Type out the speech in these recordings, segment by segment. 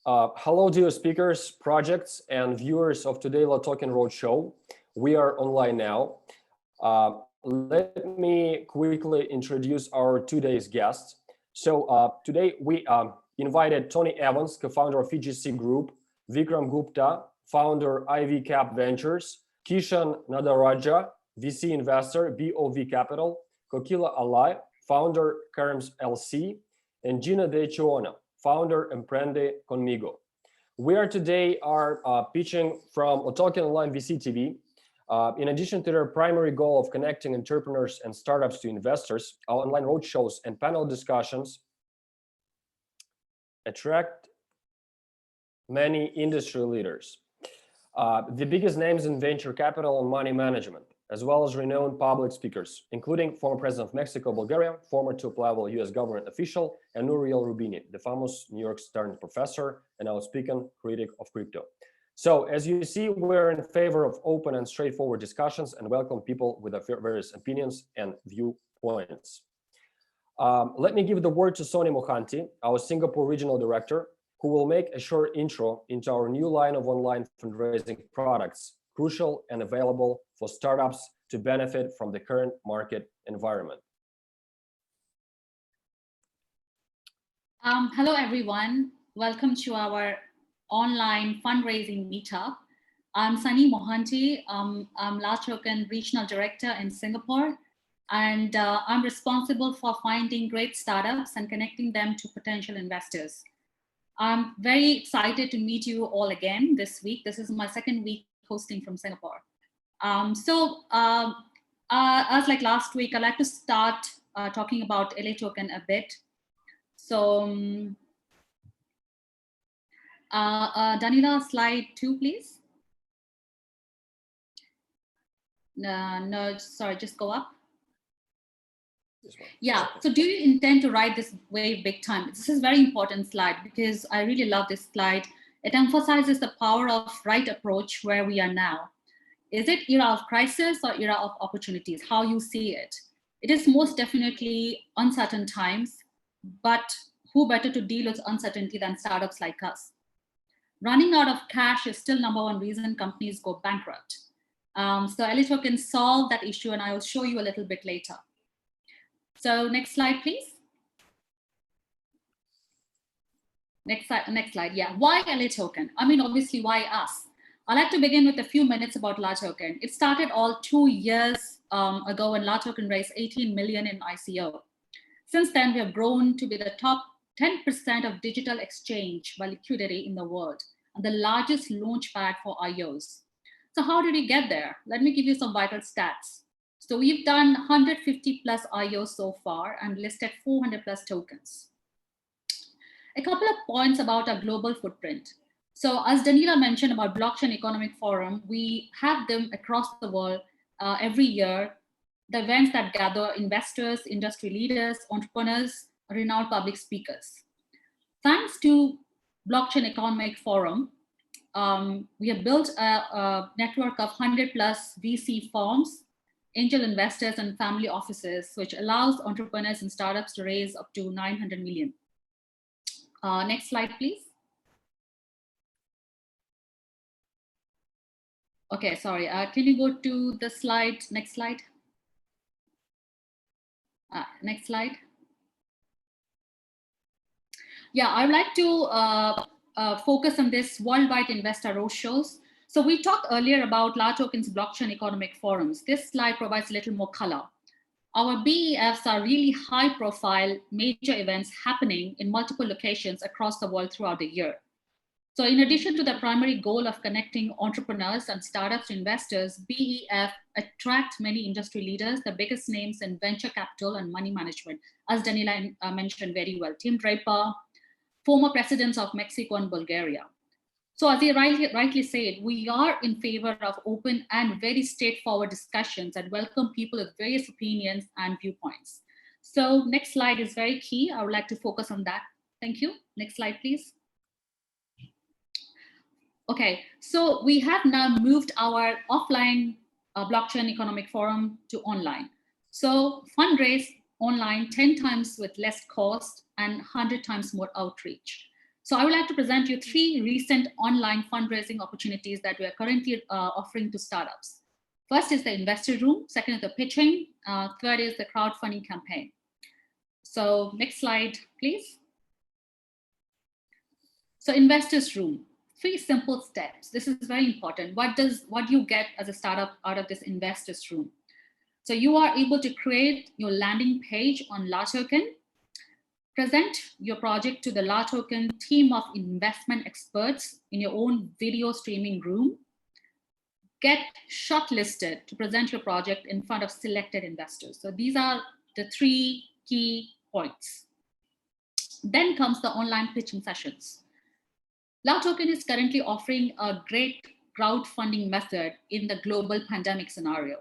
Hello, dear speakers, projects, and viewers of Today La Talking Roadshow. We are online now. Let me quickly introduce our today's guests. So today we invited Tony Evans, co-founder of VGC Group, Vikram Gupta, founder IvyCap Ventures, Kishan Nadarajah, VC investor, BOV Capital, Kokila Alagh, founder KARM LC, and Gina de Echeona, founder Emprende Conmigo. We are today pitching from Talking Online VC TV. In addition to their primary goal of connecting entrepreneurs and startups to investors, our online roadshows and panel discussions attract many industry leaders, the biggest names in venture capital and money management, as well as renowned public speakers, including former president of Mexico, Bulgaria, former top-level US government official, and Nouriel Roubini, the famous New York Stern professor and outspoken critic of crypto. So as you see, we're in favor of open and straightforward discussions and welcome people with various opinions and viewpoints. Let me give the word to Sony Mohanty, our Singapore regional director, who will make a short intro into our new line of online fundraising products, crucial and available for startups to benefit from the current market environment. Hello, everyone. Welcome to our online fundraising meetup. I'm Sony Mohanty. I'm La Token Regional Director in Singapore, and I'm responsible for finding great startups and connecting them to potential investors. I'm very excited to meet you all again this week. This is my second week hosting from Singapore. As like last week, I'd like to start talking about LA Token a bit. So, Danila, slide 2, please. No, sorry, just go up. Yeah, so do you intend to ride this wave big time? This is a very important slide because I really love this slide. It emphasizes the power of right approach where we are now. Is it era of crisis or era of opportunities? How you see it? It is most definitely uncertain times, but who better to deal with uncertainty than startups like us? Running out of cash is still #1 reason companies go bankrupt. So LA Token solved that issue, and I will show you a little bit later. So next slide, please. Next slide, yeah. Why LA Token? I mean, obviously, why us? I'd like to begin with a few minutes about La Token. It started all 2 years ago when La Token raised 18 million in ICO. Since then, we have grown to be the top 10% of digital exchange by liquidity in the world and the largest launchpad for IOs. So how did we get there? Let me give you some vital stats. So we've done 150 plus IOs so far and listed 400 plus tokens. A couple of points about our global footprint. So as Danila mentioned about Blockchain Economic Forum, we have them across the world every year, the events that gather investors, industry leaders, entrepreneurs, renowned public speakers. Thanks to Blockchain Economic Forum, we have built a network of 100 plus VC firms, angel investors, and family offices, which allows entrepreneurs and startups to raise up to 900 million. Next slide, please. Okay, sorry. Can you go to the slide? Next slide. Next slide. Yeah, I'd like to focus on this worldwide investor roadshows. So we talked earlier about La Token's blockchain economic forums. This slide provides a little more color. Our BEFs are really high profile major events happening in multiple locations across the world throughout the year. So in addition to the primary goal of connecting entrepreneurs and startups to investors, BEF attract many industry leaders, the biggest names in venture capital and money management, as Danila mentioned very well. Tim Draper, former presidents of Mexico and Bulgaria. So as he rightly said, we are in favor of open and very straightforward discussions and welcome people with various opinions and viewpoints. So next slide is very key. I would like to focus on that. Thank you. Next slide, please. Okay, so we have now moved our offline blockchain economic forum to online. So fundraise online 10 times with less cost and 100 times more outreach. So I would like to present you 3 recent online fundraising opportunities that we are currently offering to startups. First is the investor room, second is the pitching, third is the crowdfunding campaign. So next slide, please. So investors room, 3 simple steps. This is very important. What do you get as a startup out of this investors room? So you are able to create your landing page on La Token, present your project to the La Token team of investment experts in your own video streaming room, get shortlisted to present your project in front of selected investors. So these are the 3 key points. Then comes the online pitching sessions. La Token is currently offering a great crowdfunding method in the global pandemic scenario.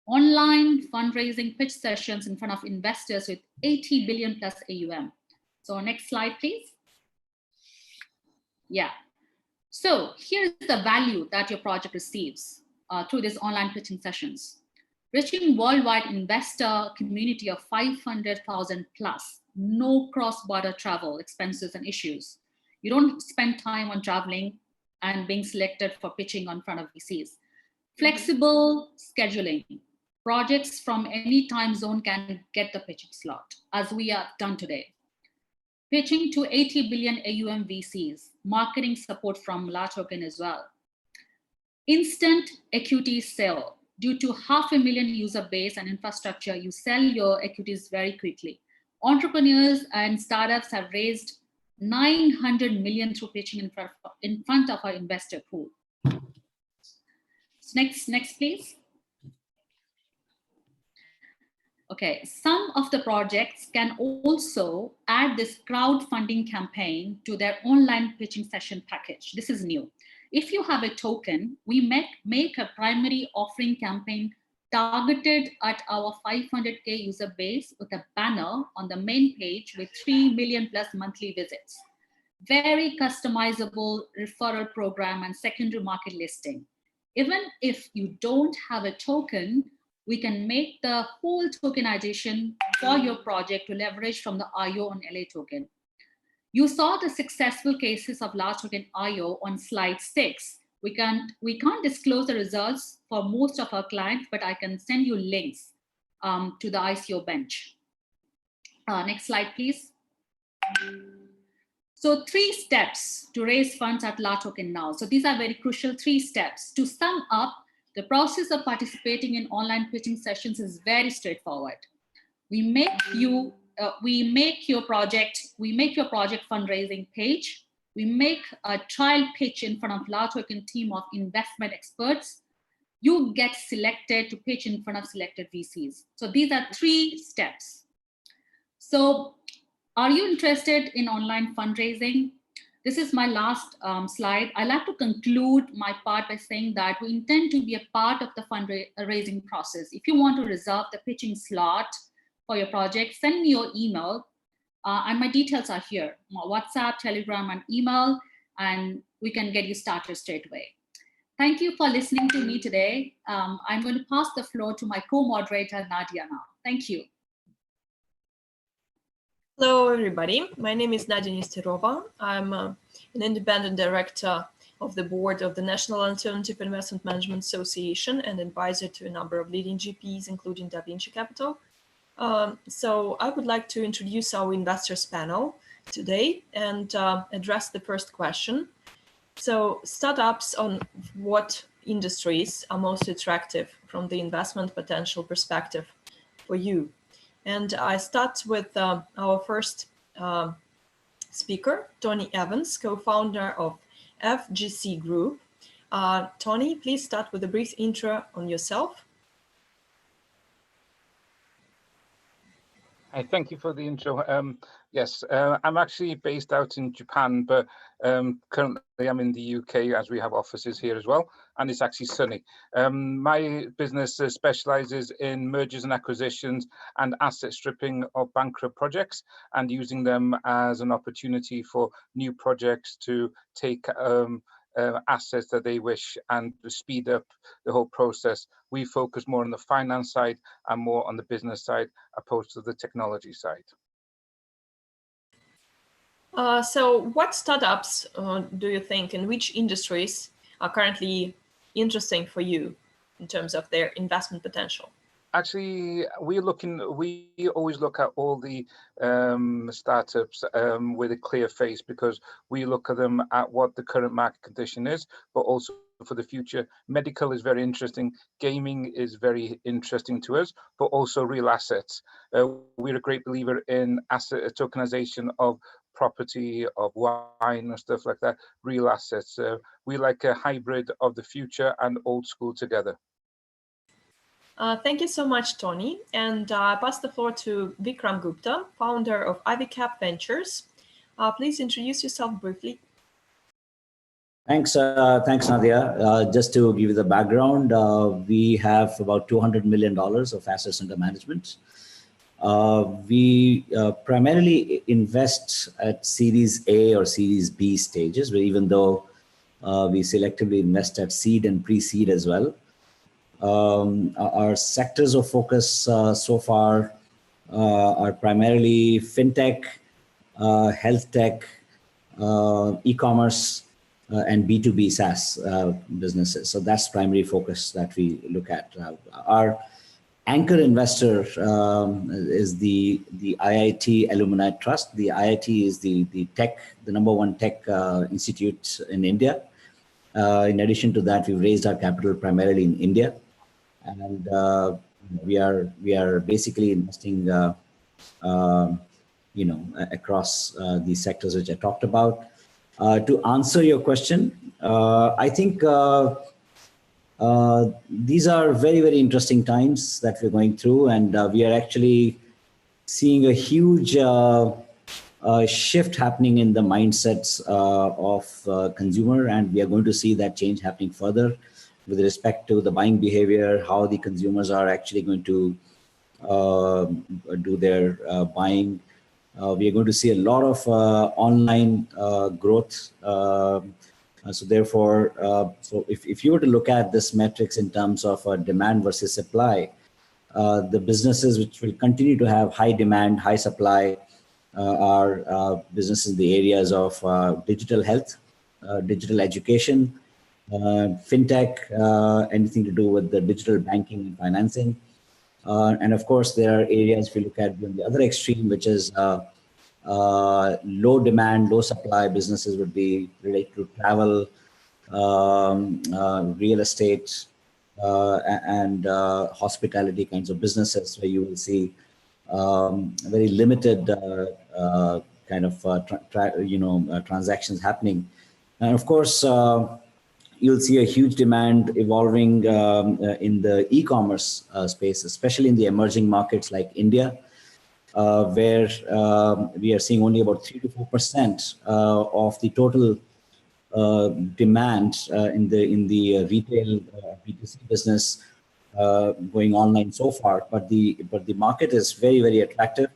Online fundraising pitch sessions in front of investors with 80 billion plus AUM. So next slide, please. Yeah. So here's the value that your project receives through these online pitching sessions. Reaching worldwide investor community of 500,000 plus, no cross-border travel expenses and issues. You don't spend time on traveling and being selected for pitching in front of VCs. Flexible scheduling. Projects from any time zone can get the pitching slot, as we have done today. Pitching to 80 billion AUM VCs, marketing support from La Token as well. Instant equity sale. Due to 500,000 user base and infrastructure, you sell your equities very quickly. Entrepreneurs and startups have raised 900 million through pitching in front of our investor pool. So next, please. Okay, some of the projects can also add this crowdfunding campaign to their online pitching session package. This is new. If you have a token, we make a primary offering campaign targeted at our 500K user base with a banner on the main page with 3 million plus monthly visits. Very customizable referral program and secondary market listing. Even if you don't have a token, we can make the whole tokenization for your project to leverage from the IO on LA token. You saw the successful cases of La Token IO on slide 6. We can't disclose the results for most of our clients, but I can send you links to the ICO bench. Next slide, please. So 3 steps to raise funds at La Token now. So these are very crucial 3 steps. To sum up, the process of participating in online pitching sessions is very straightforward. We make your project fundraising page. We make a trial pitch in front of La Token team of investment experts. You get selected to pitch in front of selected VCs. So these are 3 steps. So are you interested in online fundraising? This is my last slide. I'd like to conclude my part by saying that we intend to be a part of the fundraising process. If you want to reserve the pitching slot for your project, send me your email. And my details are here, my WhatsApp, Telegram, and email, and we can get you started straight away. Thank you for listening to me today. I'm going to pass the floor to my co-moderator, Nadia, now. Thank you. Hello, everybody. My name is Nadia Nesterova. I'm an independent director of the board of the National Alternative Investment Management Association and advisor to a number of leading GPs, including Da Vinci Capital. So I would like to introduce our investors panel today and address the first question. So startups, on what industries are most attractive from the investment potential perspective for you? And I start with our first speaker, Tony Evans, co-founder of FGC Group. Tony, please start with a brief intro on yourself. Hi, thank you for the intro. Yes, I'm actually based out in Japan, but currently I'm in the UK as we have offices here as well, and it's actually sunny. My business specializes in mergers and acquisitions and asset stripping of bankrupt projects and using them as an opportunity for new projects to take assets that they wish and to speed up the whole process. We focus more on the finance side and more on the business side opposed to the technology side. So what startups do you think, and which industries are currently interesting for you in terms of their investment potential? Actually, we always look at all the startups with a clear face, because we look at them at what the current market condition is, but also for the future. Medical is very interesting. Gaming is very interesting to us, but also real assets. We're a great believer in asset tokenization of property, of wine and stuff like that, real assets. We like a hybrid of the future and old school together. Thank you so much, Tony. And I pass the floor to Vikram Gupta, founder of IvyCap Ventures. Please introduce yourself briefly. Thanks, Nadia. Just to give you the background, we have about $200 million of assets under management. We primarily invest at Series A or Series B stages, but even though we selectively invest at seed and pre-seed as well. Our sectors of focus so far are primarily fintech, health tech, e-commerce, and B2B SaaS businesses. So that's primary focus that we look at. Our anchor investor is the IIT Alumni Trust. The IIT is the #1 tech institute in India. In addition to that, we've raised our capital primarily in India, and we are basically investing, across these sectors which I talked about. To answer your question, I think these are very, very interesting times that we're going through, and we are actually seeing a huge shift happening in the mindsets of consumer, and we are going to see that change happening further with respect to the buying behavior, how the consumers are actually going to do their buying. We are going to see a lot of online growth. So therefore, so if you were to look at this metrics in terms of demand versus supply, the businesses which will continue to have high demand, high supply are businesses in the areas of digital health, digital education, fintech, anything to do with the digital banking and financing. And of course, there are areas if you look at the other extreme, which is low demand, low supply businesses would be related to travel, real estate, and hospitality kinds of businesses, where you will see very limited kind of transactions happening. And of course, you'll see a huge demand evolving in the e-commerce space, especially in the emerging markets like India, where we are seeing only about 3 to 4% of the total demand in the retail B2C business going online so far. But the market is very, very attractive,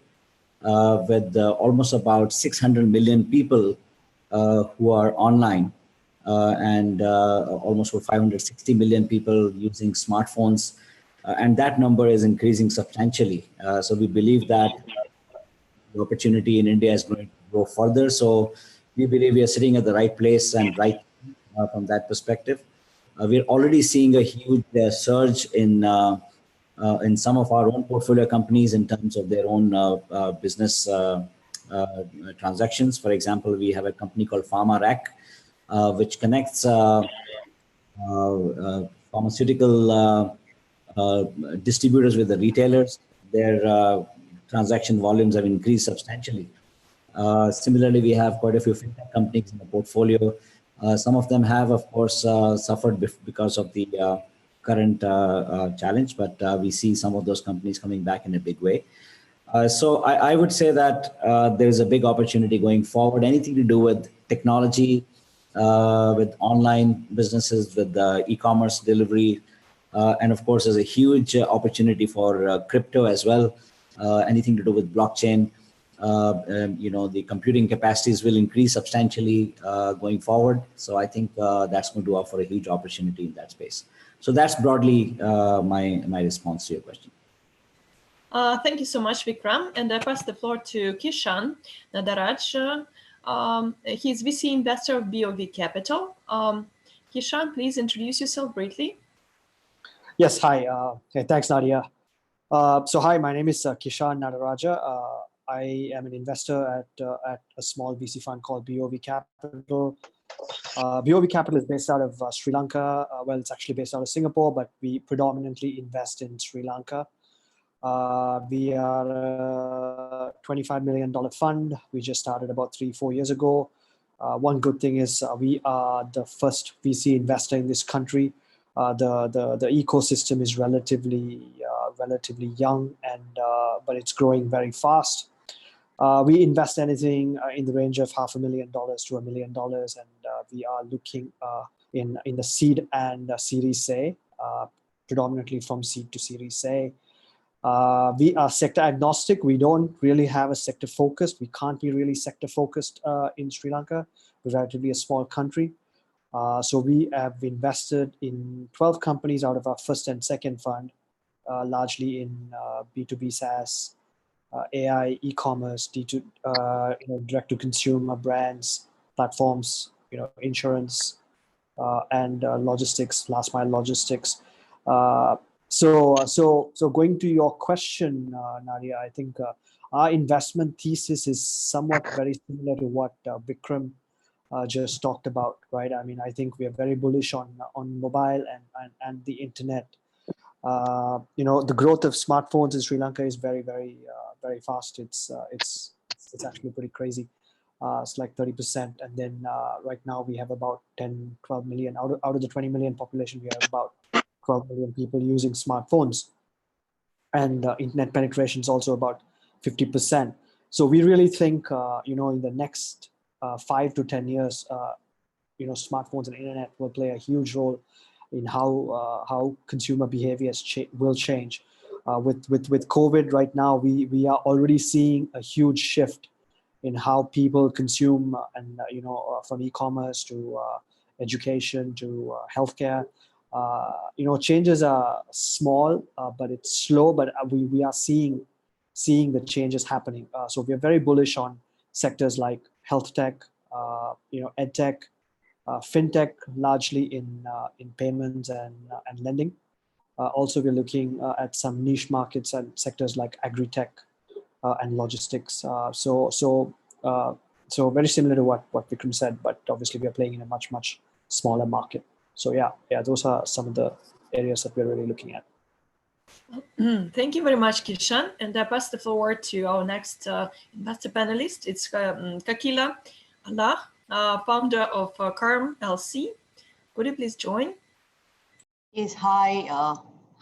with almost about 600 million people who are online. And almost 560 million people using smartphones, and that number is increasing substantially. So we believe that the opportunity in India is going to grow further. So we believe we are sitting at the right place and right from that perspective. We're already seeing a huge surge in some of our own portfolio companies in terms of their own business transactions. For example, we have a company called PharmaRack, which connects pharmaceutical distributors with the retailers. Their transaction volumes have increased substantially. Similarly, we have quite a few fintech companies in the portfolio. Some of them have, of course, suffered because of the current challenge, but we see some of those companies coming back in a big way. So I would say that there's a big opportunity going forward. Anything to do with technology, with online businesses, with e-commerce delivery, and of course, there's a huge opportunity for crypto as well. Anything to do with blockchain, the computing capacities will increase substantially going forward. So I think that's going to offer a huge opportunity in that space. So that's broadly my response to your question. Thank you so much, Vikram. And I pass the floor to Kishan Nadarajah, He's VC investor of BOV Capital. Kishan, please introduce yourself briefly. Yes, hi. Thanks, Nadia. So hi, my name is Kishan Nadarajah. I am an investor at a small VC fund called BOV Capital. BOV Capital is based out of Sri Lanka. Well, it's actually based out of Singapore, but we predominantly invest in Sri Lanka. We are a $25 million fund. We just started about 3-4 years ago. One good thing is we are the first VC investor in this country. The ecosystem is relatively young, and but it's growing very fast. We invest anything in the range of $500,000 to $1 million, and we are looking in the seed and Series A, predominantly from seed to Series A. We are sector agnostic. We don't really have a sector focus. We can't be really sector focused in Sri Lanka. We're relatively a small country. So we have invested in 12 companies out of our first and second fund, largely in B2B SaaS, AI, e-commerce, direct to consumer brands, platforms, insurance, and logistics, last mile logistics. So going to your question, Nadia, I think our investment thesis is somewhat very similar to what Vikram just talked about, right? I mean, I think we are very bullish on mobile and the internet. The growth of smartphones in Sri Lanka is very fast. It's actually pretty crazy. It's like 30%, and then right now we have about 10-12 million out of the 20 million population. We have about 12 million people using smartphones, and internet penetration is also about 50%. So we really think in the next 5 to 10 years, smartphones and internet will play a huge role in how consumer behaviors will change. With COVID right now, we are already seeing a huge shift in how people consume, and from e-commerce to education to healthcare. Changes are small, but it's slow. But we are seeing the changes happening. So we are very bullish on sectors like health tech, ed tech, fintech, largely in payments and lending. Also, we're looking at some niche markets and sectors like agri-tech and logistics. So very similar to what Vikram said, but obviously we are playing in a much smaller market. So yeah, those are some of the areas that we're really looking at. Thank you very much, Kishan. And I pass the floor to our next investor panelist. It's Kokila, Alagh, founder of KARM LC. Could you please join? Yes, hi.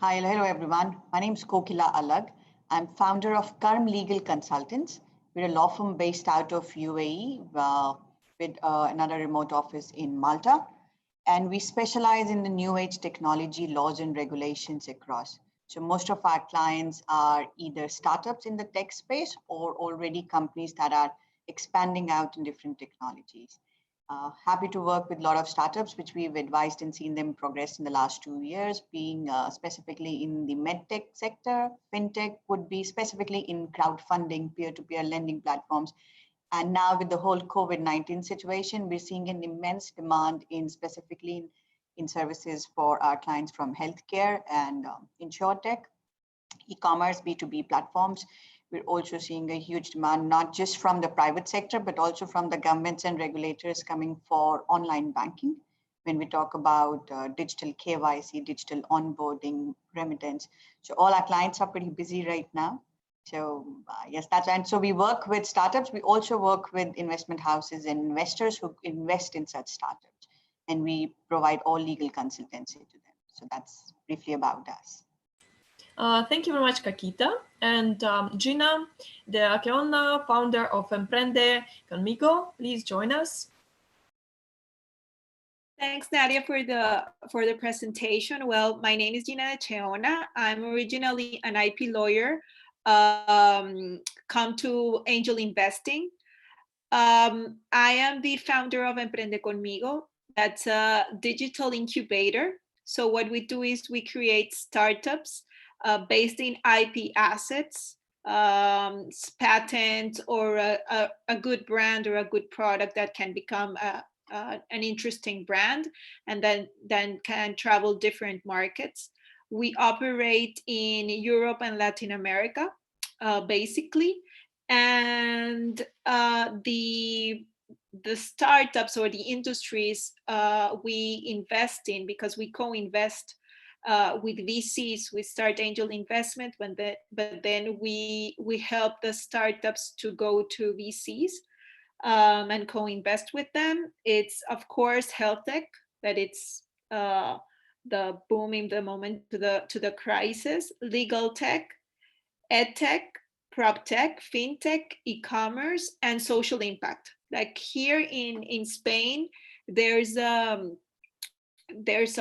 Hello everyone. My name is Kokila Alagh. I'm founder of KARM Legal Consultants. We're a law firm based out of UAE with another remote office in Malta. And we specialize in the new age technology laws and regulations across. So most of our clients are either startups in the tech space or already companies that are expanding out in different technologies. Happy to work with a lot of startups, which we've advised and seen them progress in the last 2 years, being specifically in the medtech sector. Fintech would be specifically in crowdfunding, peer-to-peer lending platforms. And now with the whole COVID-19 situation, we're seeing an immense demand specifically in services for our clients from healthcare and insurtech, e-commerce, B2B platforms. We're also seeing a huge demand, not just from the private sector, but also from the governments and regulators coming for online banking. When we talk about digital KYC, digital onboarding, remittance. So all our clients are pretty busy right now. So yes, and so we work with startups. We also work with investment houses and investors who invest in such startups, and we provide all legal consultancy to them. So that's briefly about us. Thank you very much, Kavita. And Gina, the Echeona, founder of Emprende, Conmigo, please join us. Thanks, Nadia, for the presentation. Well, my name is Gina Echeona. I'm originally an IP lawyer, come to angel investing. I am the founder of Emprende Conmigo. That's a digital incubator. So what we do is we create startups based in IP assets patent or a good brand or a good product that can become an interesting brand and then can travel different markets. We operate in Europe and Latin America, basically, and the startups or the industries we invest in, because we co-invest with VCs. We start angel investment, but then we help the startups to go to VCs and co-invest with them. It's of course health tech, that it's the boom in the moment to the crisis, legal tech, ed tech, prop tech, fintech, e-commerce, and social impact. Like here in Spain, there's a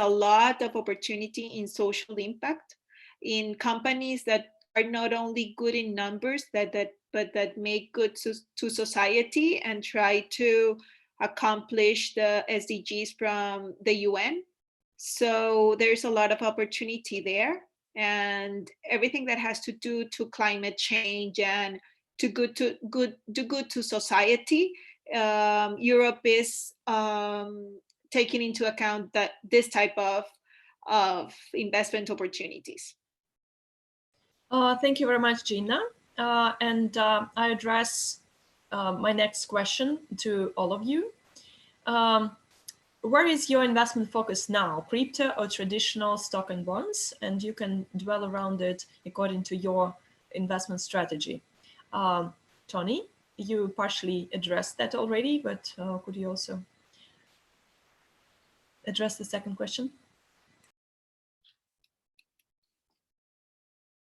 lot of opportunity in social impact, in companies that are not only good in numbers, but that make good to society and try to accomplish the SDGs from the UN. So there's a lot of opportunity there, and everything that has to do to climate change and do good to society. Europe is taking into account that this type of investment opportunities. Thank you very much, Gina. And I address my next question to all of you. Where is your investment focus now, crypto or traditional stock and bonds? And you can dwell around it according to your investment strategy. Tony, you partially addressed that already, but could you also address the second question?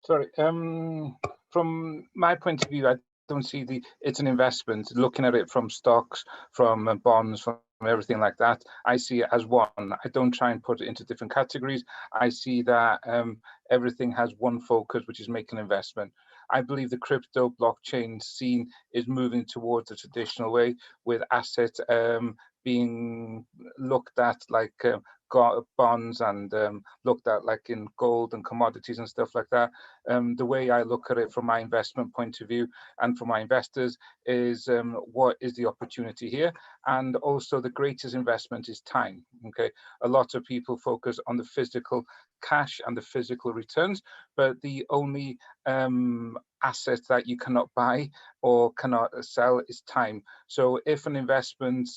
Sorry, from my point of view, I don't see it's an investment. Looking at it from stocks, from bonds, from everything like that, I see it as one. I don't try and put it into different categories. I see that everything has one focus, which is making investment. I believe the crypto blockchain scene is moving towards the traditional way, with assets being looked at like bonds and looked at like in gold and commodities and stuff like that. The way I look at it from my investment point of view and for my investors is what is the opportunity here, and also the greatest investment is time. Okay, a lot of people focus on the physical cash and the physical returns, but the only asset that you cannot buy or cannot sell is time. So if an investment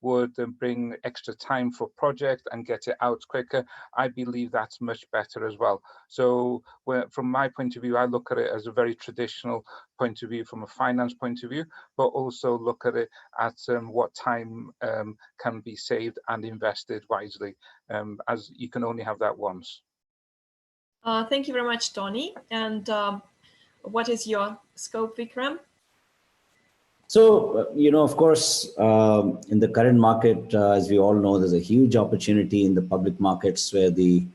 would bring extra time for project and get it out quicker, I believe that's much better as well. So from my point of view, I look at it as a very traditional point of view from a finance point of view, but also look at it at what time can be saved and invested wisely, as you can only have that once. Thank you very much, Tony. And what is your scope, Vikram? So, of course, in the current market, as we all know, there's a huge opportunity in the public markets where the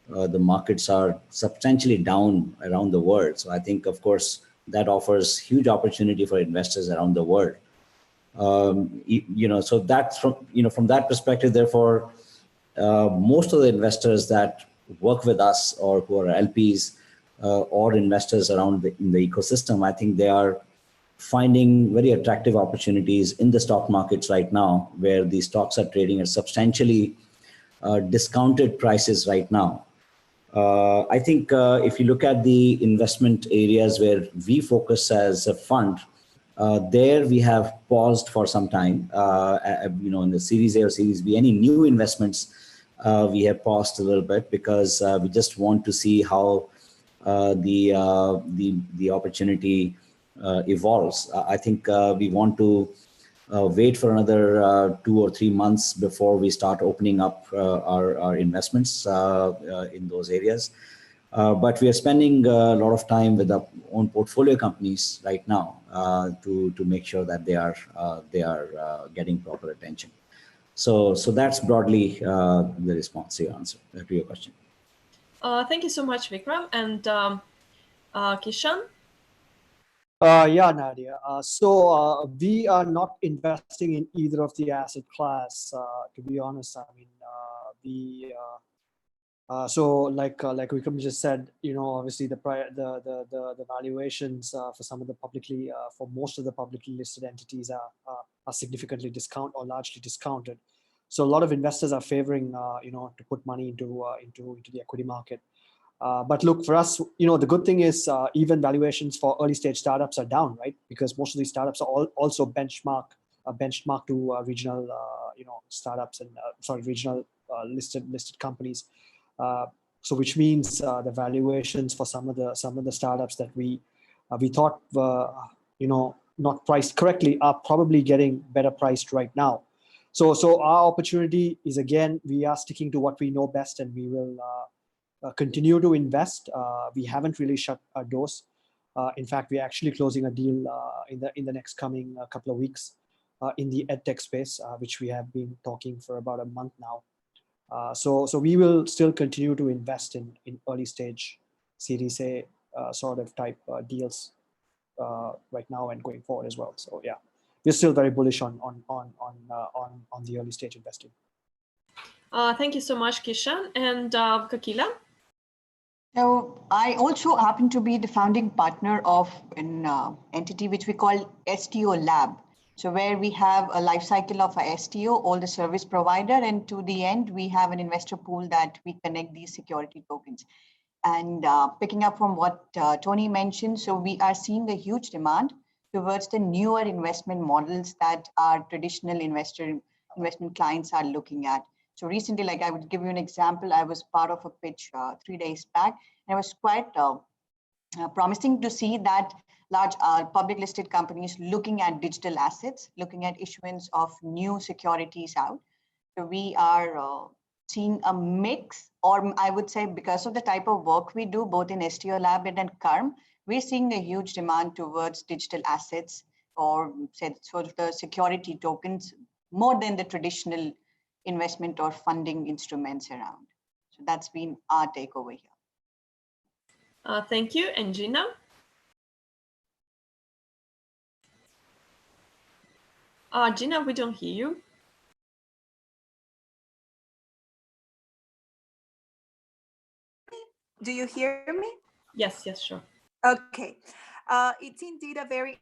markets are substantially down around the world. So I think, of course, that offers huge opportunity for investors around the world. So that's from that perspective, therefore, most of the investors that work with us or who are LPs or investors around in the ecosystem, I think they are finding very attractive opportunities in the stock markets right now, where the stocks are trading at substantially discounted prices right now. I think if you look at the investment areas where we focus as a fund, there we have paused for some time. In the Series A or Series B, any new investments, we have paused a little bit because we just want to see how the opportunity evolves. I think we want to wait for another 2 or 3 months before we start opening up our investments in those areas. But we are spending a lot of time with our own portfolio companies right now to make sure that they are getting proper attention. So that's broadly the response to your question. Thank you so much, Vikram. And Kishan? Yeah, Nadia. So we are not investing in either of the asset class. To be honest, I mean, So like Vikram just said, obviously the valuations for some of the publicly for most of the publicly listed entities are significantly or largely discounted. So a lot of investors are favoring to put money into the equity market. But look, for us, the good thing is even valuations for early stage startups are down, right? Because most of these startups are also benchmarked to regional startups and regional listed companies. So which means the valuations for some of the startups that we thought were not priced correctly are probably getting better priced right now. So our opportunity is, again, we are sticking to what we know best, and we will continue to invest. We haven't really shut our doors. In fact, we're actually closing a deal in the next coming couple of weeks in the edtech space, which we have been talking for about a month now. So we will still continue to invest in early stage Series A sort of type deals right now and going forward as well. So yeah, we're still very bullish on the early stage investing. Thank you so much, Kishan. And Kokila? So I also happen to be the founding partner of an entity which we call STO Lab. So where we have a life cycle of a STO, all the service provider, and to the end, we have an investor pool that we connect these security tokens. And picking up from what Tony mentioned, so we are seeing a huge demand towards the newer investment models that our traditional investment clients are looking at. So recently, like I would give you an example, I was part of a pitch 3 days back, and it was quite promising to see that large public listed companies looking at digital assets, looking at issuance of new securities out. So we are seeing a mix, or I would say because of the type of work we do, both in STO Lab and KARM, we're seeing a huge demand towards digital assets, or sort of the security tokens, more than the traditional investment or funding instruments around. So that's been our take over here. Thank you. And Gina? Gina, we don't hear you. Do you hear me? Yes, sure. Okay. It's indeed a very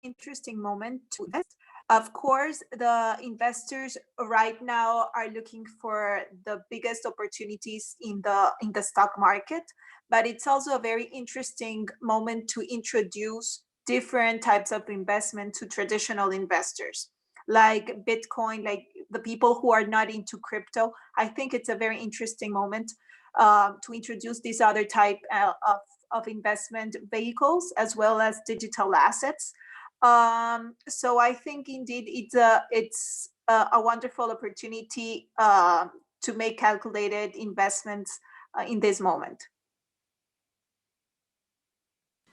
interesting moment to invest. Of course, the investors right now are looking for the biggest opportunities in the stock market, but it's also a very interesting moment to introduce different types of investment to traditional investors, like Bitcoin, like the people who are not into crypto. I think it's a very interesting moment to introduce these other type of investment vehicles, as well as digital assets. So I think indeed it's a wonderful opportunity to make calculated investments in this moment.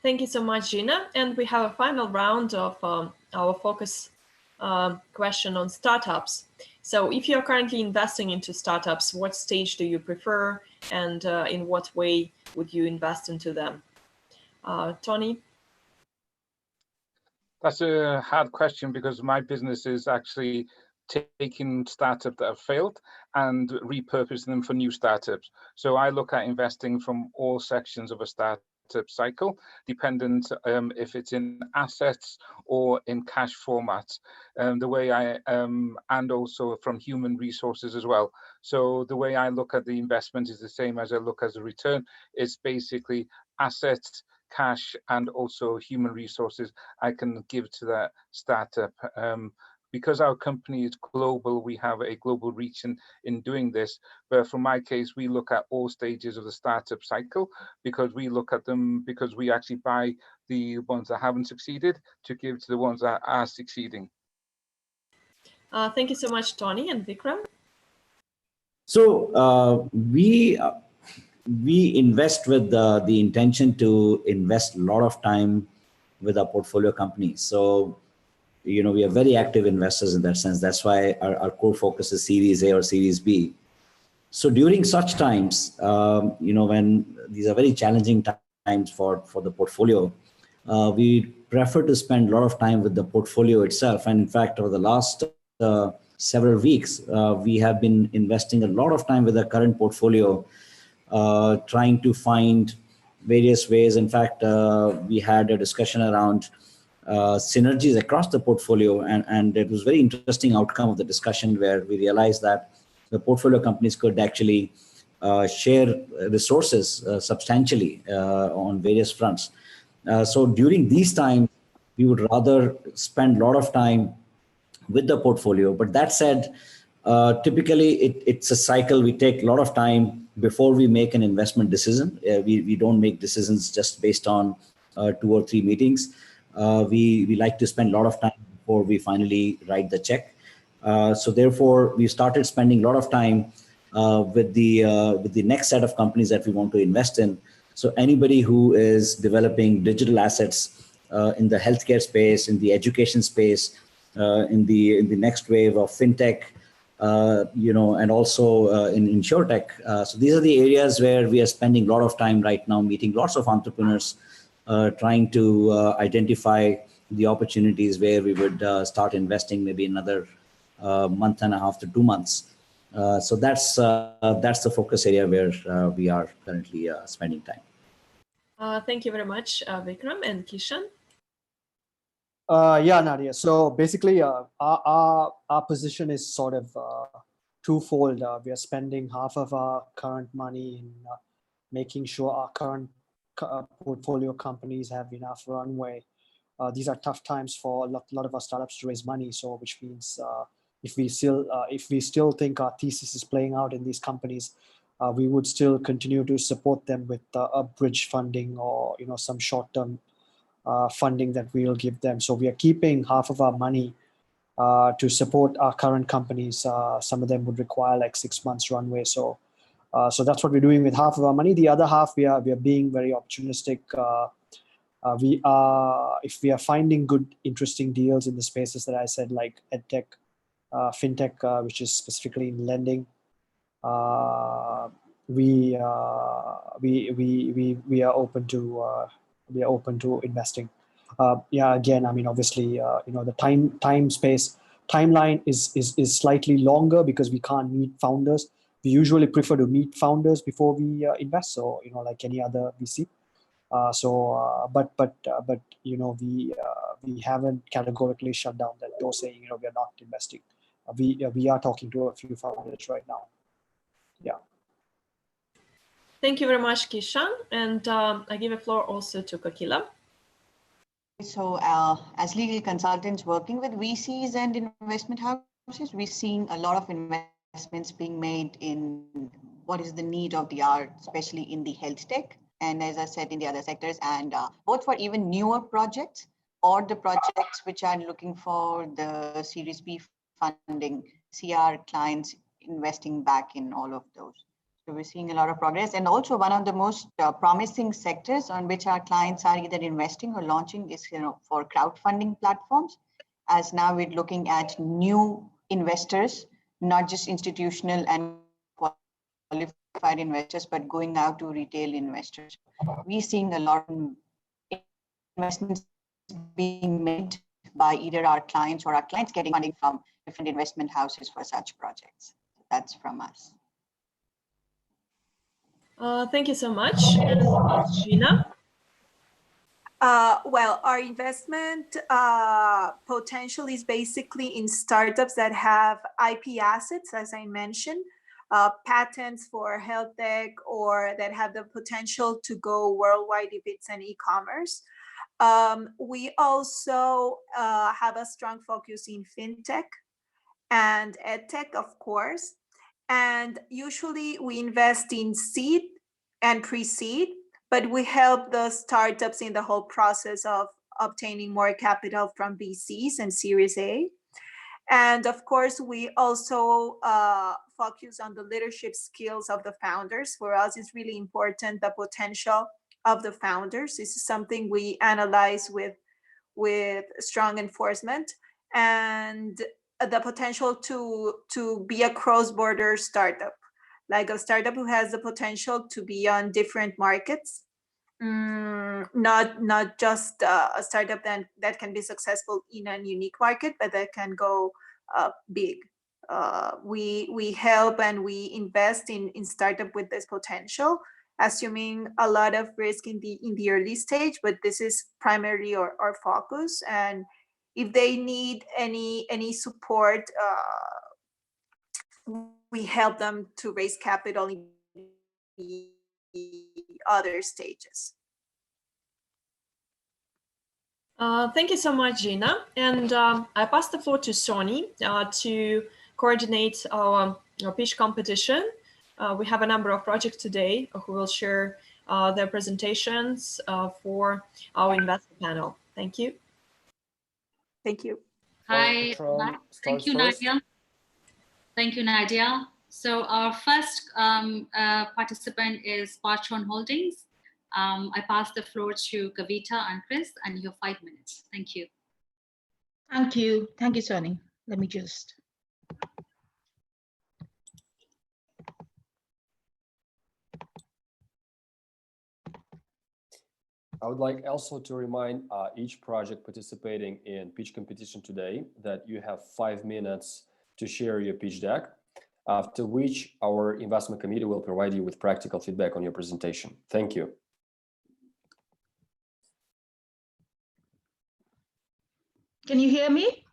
Thank you so much, Gina. And we have a final round of our focus question on startups. So if you're currently investing into startups, what stage do you prefer, and in what way would you invest into them? Tony? That's a hard question, because my business is actually taking startups that have failed and repurposing them for new startups. So I look at investing from all sections of a startup cycle, dependent if it's in assets or in cash formats, the way I and also from human resources as well. So the way I look at the investment is the same as I look as a return. It's basically assets, cash, and also human resources I can give to that startup. Because our company is global, we have a global reach in doing this. But for my case, we look at all stages of the startup cycle, because we look at them, because we actually buy the ones that haven't succeeded to give to the ones that are succeeding. Thank you so much, Tony. And Vikram? So we invest with the intention to invest a lot of time with our portfolio companies. So we are very active investors in that sense. That's why our core focus is Series A or Series B. So during such times, when these are very challenging times for the portfolio, we prefer to spend a lot of time with the portfolio itself. And in fact, over the last several weeks, we have been investing a lot of time with our current portfolio, trying to find various ways. In fact, we had a discussion around synergies across the portfolio, and it was very interesting outcome of the discussion where we realized that the portfolio companies could actually share resources substantially on various fronts. So during these times, we would rather spend a lot of time with the portfolio. But that said, typically it's a cycle. We take a lot of time before we make an investment decision. We don't make decisions just based on 2 or 3 meetings. We like to spend a lot of time before we finally write the check. So therefore, we started spending a lot of time with the next set of companies that we want to invest in. So anybody who is developing digital assets in the healthcare space, in the education space, in the next wave of fintech, and also in insurtech. So these are the areas where we are spending a lot of time right now, meeting lots of entrepreneurs, trying to identify the opportunities where we would start investing maybe another month and a half to 2 months. So that's the focus area where we are currently spending time. Thank you very much, Vikram and Kishan. Yeah, Nadia. So basically, our position is sort of twofold. We are spending half of our current money in making sure our current portfolio companies have enough runway. These are tough times for a lot of our startups to raise money. So, which means if we still think our thesis is playing out in these companies, we would still continue to support them with a bridge funding or some short-term funding that we will give them. So we are keeping half of our money to support our current companies. Some of them would require like 6 months runway. So that's what we're doing with half of our money. The other half, we are being very opportunistic. If we are finding good, interesting deals in the spaces that I said, like edtech, fintech, which is specifically in lending, we are open to investing. Again, I mean, obviously, the timeline is slightly longer because we can't meet founders. We usually prefer to meet founders before we invest. So, like any other VC. But we haven't categorically shut down that door saying, we are not investing. We are talking to a few founders right now. Yeah. Thank you very much, Kishan. And I give the floor also to Kokila. So as legal consultants working with VCs and investment houses, we're seeing a lot of investments being made in what is the need of the hour, especially in the health tech. And as I said, in the other sectors, and both for even newer projects or the projects which are looking for the Series B funding, see our clients investing back in all of those. So we're seeing a lot of progress. And also one of the most promising sectors on which our clients are either investing or launching is for crowdfunding platforms, as now we're looking at new investors, not just institutional and qualified investors, but going out to retail investors. We're seeing a lot of investments being made by either our clients or our clients getting funding from different investment houses for such projects. That's from us. Thank you so much. Gina? Well, our investment potential is basically in startups that have IP assets, as I mentioned, patents for health tech, or that have the potential to go worldwide if it's an e-commerce. We also have a strong focus in fintech and edtech, of course. And usually we invest in seed and pre-seed, but we help the startups in the whole process of obtaining more capital from VCs and Series A. And of course, we also focus on the leadership skills of the founders. For us, it's really important, the potential of the founders. This is something we analyze with strong enforcement, and the potential to be a cross-border startup, like a startup who has the potential to be on different markets, not just a startup that can be successful in a unique market, but that can go big. we help and we invest in startup with this potential, assuming a lot of risk in the early stage, but this is primarily our focus. And if they need any support, we help them to raise capital in the other stages. Thank you so much, Gina. And I pass the floor to Sony to coordinate our pitch competition. We have a number of projects today who will share their presentations for our investor panel. Thank you. Thank you. Hi, thank you, Nadia. Thank you, Nadia. So our first participant is Spartron Holdings. I pass the floor to Kavita and Chris, and you have 5 minutes. Thank you. Thank you. Thank you, Sonny. Let me just. I would like also to remind each project participating in pitch competition today that you have 5 minutes to share your pitch deck, after which our investment committee will provide you with practical feedback on your presentation. Thank you. Can you hear me?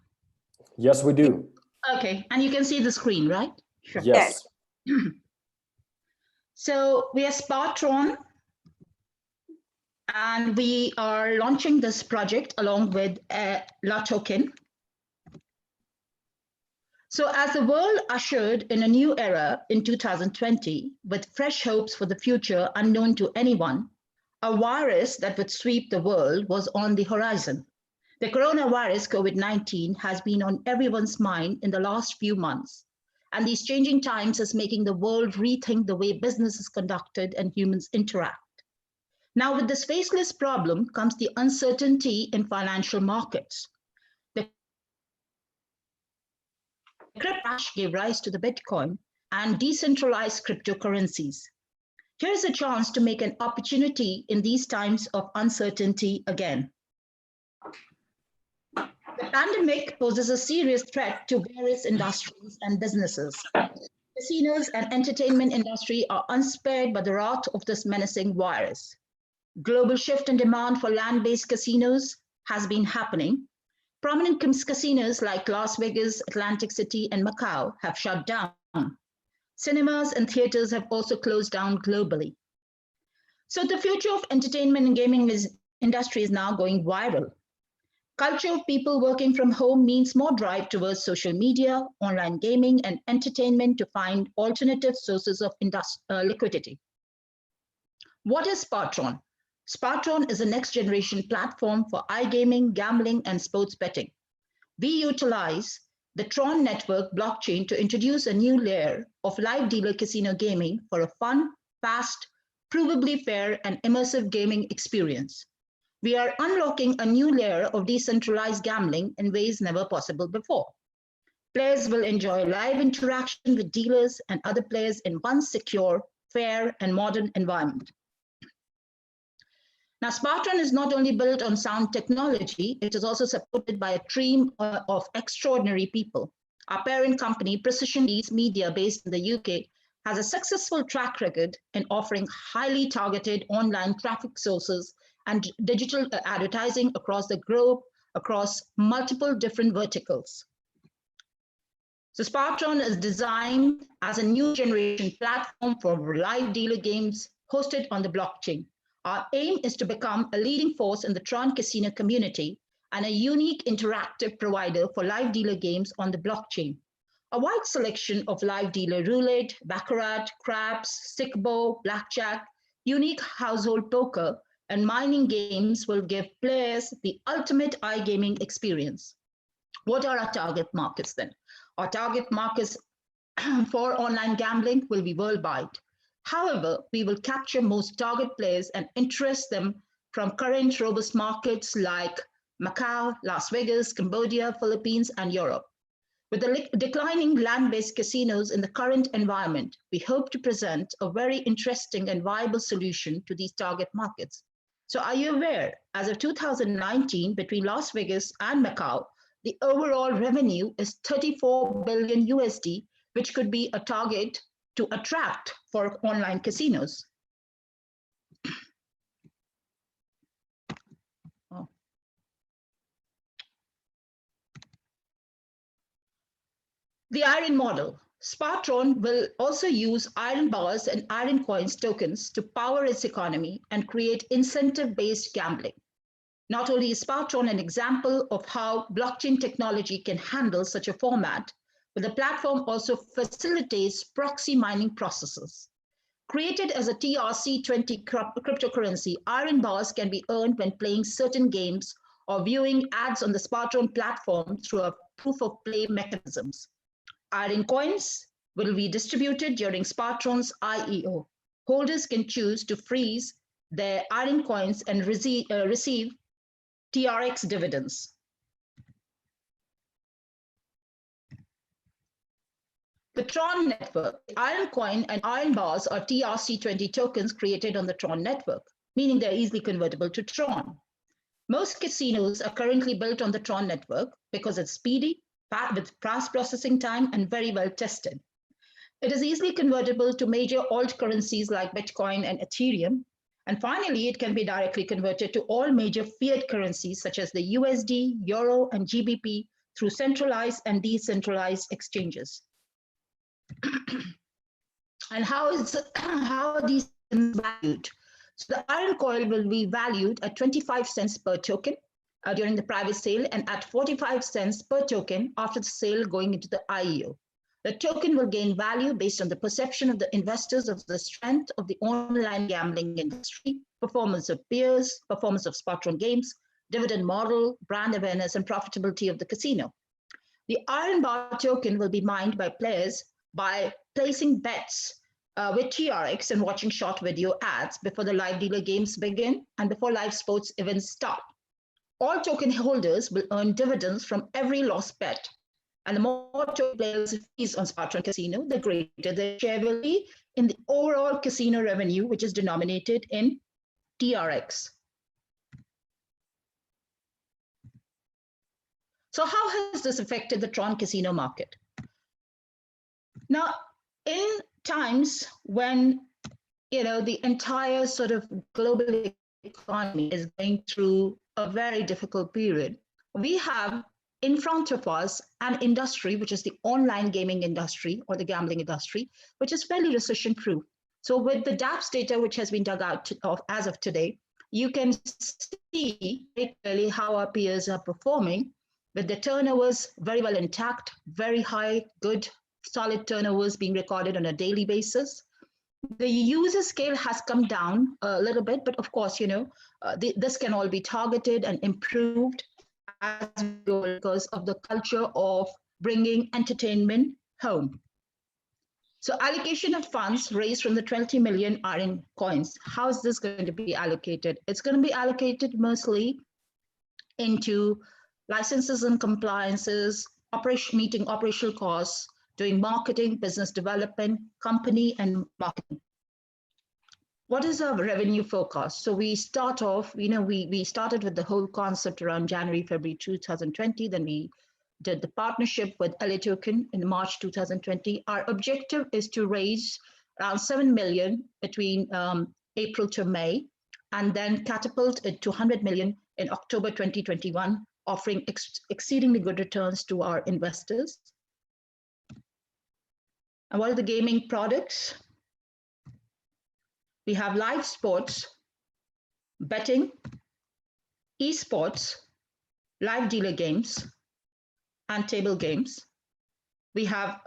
Yes, we do. Okay, and you can see the screen, right? Sure. Yes. So we are Spartron, and we are launching this project along with La Token. So as the world ushered in a new era in 2020, with fresh hopes for the future unknown to anyone, a virus that would sweep the world was on the horizon. The coronavirus, COVID-19, has been on everyone's mind in the last few months, and these changing times is making the world rethink the way business is conducted and humans interact. Now, with this faceless problem comes the uncertainty in financial markets. The crypto crash gave rise to the Bitcoin and decentralized cryptocurrencies. Here's a chance to make an opportunity in these times of uncertainty again. The pandemic poses a serious threat to various industries and businesses. Casinos and entertainment industry are unspared by the wrath of this menacing virus. Global shift in demand for land-based casinos has been happening. Prominent casinos like Las Vegas, Atlantic City, and Macau have shut down. Cinemas and theaters have also closed down globally. So the future of entertainment and gaming industry is now going viral. Culture of people working from home means more drive towards social media, online gaming, and entertainment to find alternative sources of liquidity. What is Spartron? Spartron is a next generation platform for iGaming, gambling, and sports betting. We utilize the Tron network blockchain to introduce a new layer of live dealer casino gaming for a fun, fast, provably fair, and immersive gaming experience. We are unlocking a new layer of decentralized gambling in ways never possible before. Players will enjoy live interaction with dealers and other players in one secure, fair, and modern environment. Now, Spartron is not only built on sound technology, it is also supported by a team of extraordinary people. Our parent company, Precision Leads Media, based in the UK, has a successful track record in offering highly targeted online traffic sources and digital advertising across the globe, across multiple different verticals. So Spartron is designed as a new generation platform for live dealer games hosted on the blockchain. Our aim is to become a leading force in the Tron casino community and a unique interactive provider for live dealer games on the blockchain. A wide selection of live dealer roulette, baccarat, craps, stickball, blackjack, unique household poker, and mining games will give players the ultimate iGaming experience. What are our target markets then? Our target markets for online gambling will be worldwide. However, we will capture most target players and interest them from current robust markets like Macau, Las Vegas, Cambodia, Philippines, and Europe. With the declining land-based casinos in the current environment, we hope to present a very interesting and viable solution to these target markets. So are you aware, as of 2019, between Las Vegas and Macau, the overall revenue is 34 billion USD, which could be a target to attract for online casinos. Oh. The iron model. Spartron will also use iron bars and iron coins tokens to power its economy and create incentive-based gambling. Not only is Spartron an example of how blockchain technology can handle such a format, but the platform also facilitates proxy mining processes. Created as a TRC20 cryptocurrency, iron bars can be earned when playing certain games or viewing ads on the Spartron platform through a proof-of-play mechanisms. Iron coins will be distributed during Spartron's IEO. Holders can choose to freeze their iron coins and receive TRX dividends. The Tron network, iron coin and iron bars are TRC20 tokens created on the Tron network, meaning they're easily convertible to Tron. Most casinos are currently built on the Tron network because it's speedy, with fast processing time, and very well tested. It is easily convertible to major alt currencies like Bitcoin and Ethereum. And finally, it can be directly converted to all major fiat currencies such as the USD, Euro, and GBP through centralized and decentralized exchanges. And how are these valued? So the iron coin will be valued at 25 cents per token during the private sale and at 45 cents per token after the sale going into the IEO. The token will gain value based on the perception of the investors of the strength of the online gambling industry, performance of peers, performance of Spartron games, dividend model, brand awareness, and profitability of the casino. The iron bar token will be mined by players by placing bets with TRX and watching short video ads before the live dealer games begin and before live sports events start. All token holders will earn dividends from every lost bet. And the more token players fees on Spartron Casino, the greater the share will be in the overall casino revenue, which is denominated in TRX. So how has this affected the Tron casino market? Now, in times when the entire sort of global economy is going through a very difficult period, we have in front of us an industry, which is the online gaming industry or the gambling industry, which is fairly recession-proof. So with the DAPS data, which has been dug out as of today, you can see very clearly how our peers are performing with the turnovers very well intact, very high, good, solid turnovers being recorded on a daily basis. The user scale has come down a little bit, but of course, this can all be targeted and improved as we go because of the culture of bringing entertainment home. So allocation of funds raised from the 20 million iron coins, how is this going to be allocated? It's going to be allocated mostly into licenses and compliances, meeting operational costs, doing marketing, business development, company, and marketing. What is our revenue forecast? So we start off, we started with the whole concept around January, February 2020. Then we did the partnership with LA Token in March 2020. Our objective is to raise around 7 million between April to May, and then catapult it to 100 million in October 2021, offering exceedingly good returns to our investors. And what are the gaming products? We have live sports, betting, esports, live dealer games, and table games. We have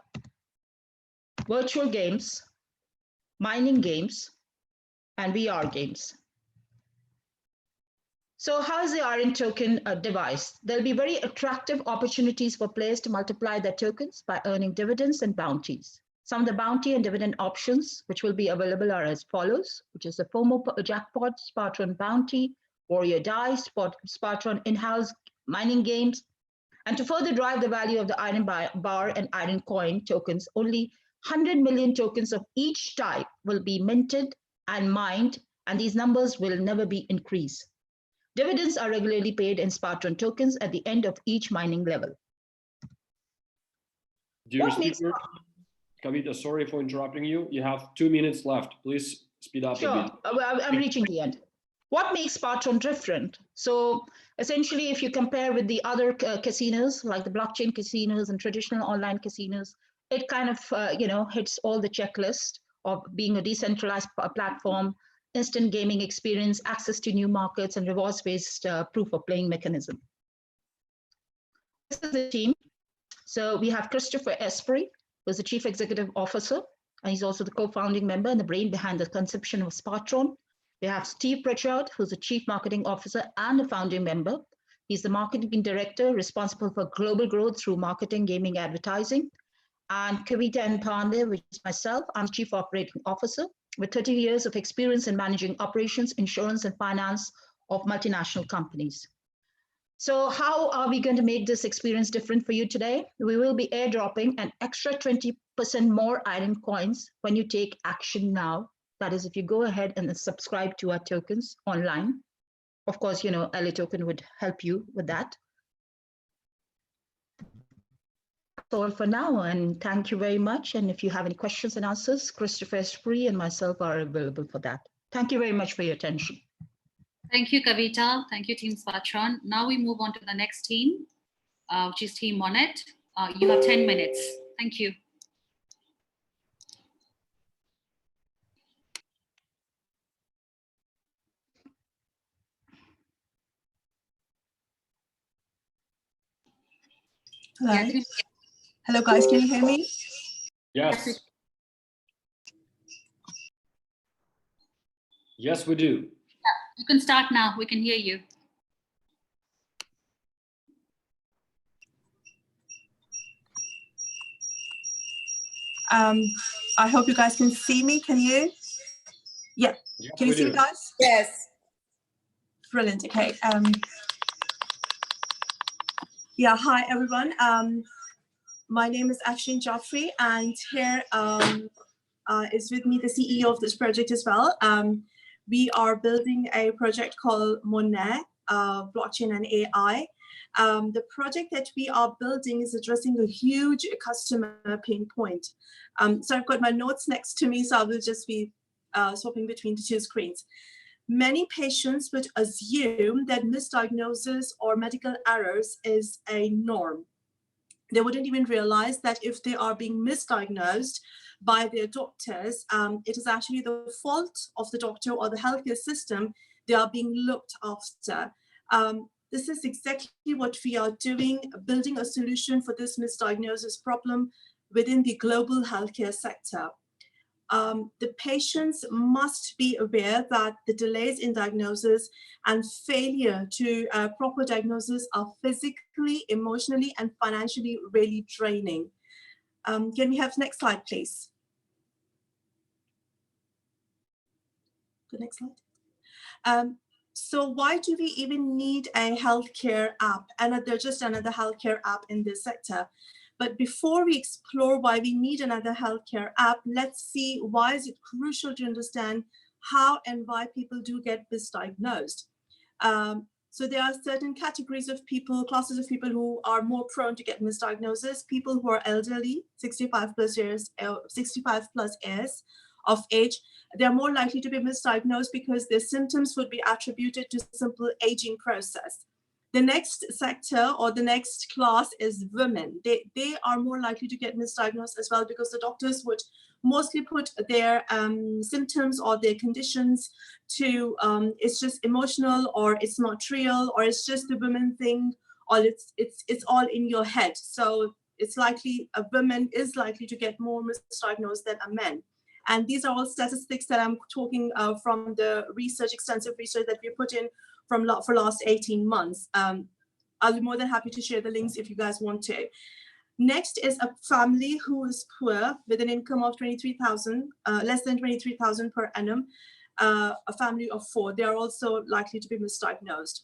virtual games, mining games, and VR games. So how is the iron token devised? There'll be very attractive opportunities for players to multiply their tokens by earning dividends and bounties. Some of the bounty and dividend options which will be available are as follows, which is the FOMO jackpot, Spartron bounty, warrior dice, Spartron in-house mining games. And to further drive the value of the iron bar and iron coin tokens, only 100 million tokens of each type will be minted and mined, and these numbers will never be increased. Dividends are regularly paid in Spartron tokens at the end of each mining level. Dear speaker, Kavita, sorry for interrupting you. You have 2 minutes left. Please speed up a bit. I'm reaching the end. What makes Spartron different? So essentially, if you compare with the other casinos, like the blockchain casinos and traditional online casinos, it kind of hits all the checklist of being a decentralized platform, instant gaming experience, access to new markets, and rewards-based proof of playing mechanism. This is the team. So we have Christopher Esprit, who's the Chief Executive Officer, and he's also the co-founding member and the brain behind the conception of Spartron. We have Steve Pritchard, who's the Chief Marketing Officer and a founding member. He's the Marketing Director responsible for global growth through marketing, gaming, advertising. And Kavita and Pandey, which is myself, I'm Chief Operating Officer with 30 years of experience in managing operations, insurance, and finance of multinational companies. So how are we going to make this experience different for you today? We will be airdropping an extra 20% more iron coins when you take action now. That is, if you go ahead and subscribe to our tokens online. Of course, LA token would help you with that. That's all for now, and thank you very much. And if you have any questions and answers, Christopher Esprit and myself are available for that. Thank you very much for your attention. Thank you, Kavita. Thank you, Team Spartron. Now we move on to the next team, which is Team Monet. You have 10 minutes. Thank you. Hello. Yeah, Hello, guys. Can you hear me? Yes. Yes, we do. Yeah, you can start now. We can hear you. I hope you guys can see me. Can you? Yeah. Yes, can you see me, guys? Yes. Brilliant. Okay. Yeah. Hi, everyone. My name is Afsheen Jafry, and here is with me the CEO of this project as well. We are building a project called Monet, blockchain and AI. The project that we are building is addressing a huge customer pain point. So I've got my notes next to me, so I will just be swapping between the two screens. Many patients would assume that misdiagnosis or medical errors is a norm. They wouldn't even realize that if they are being misdiagnosed by their doctors, it is actually the fault of the doctor or the healthcare system. They are being looked after. This is exactly what we are doing, building a solution for this misdiagnosis problem within the global healthcare sector. The patients must be aware that the delays in diagnosis and failure to proper diagnosis are physically, emotionally, and financially really draining. Can we have next slide, please? The next slide. So why do we even need a healthcare app? And there's just another healthcare app in this sector. But before we explore why we need another healthcare app, let's see why is it crucial to understand how and why people do get misdiagnosed. So there are certain categories of people, classes of people who are more prone to get misdiagnosis. People who are elderly, 65 plus years of age, they're more likely to be misdiagnosed because their symptoms would be attributed to simple aging process. The next sector or the next class is women. They are more likely to get misdiagnosed as well because the doctors would mostly put their symptoms or their conditions to it's just emotional, or it's not real, or it's just the women thing, or it's all in your head. So it's likely a woman is likely to get more misdiagnosed than a man. And these are all statistics that I'm talking from the research, extensive research that we put in for last 18 months. I'll be more than happy to share the links if you guys want to. Next is a family who is poor with an income of 23,000, less than 23,000 per annum, a family of 4. They are also likely to be misdiagnosed.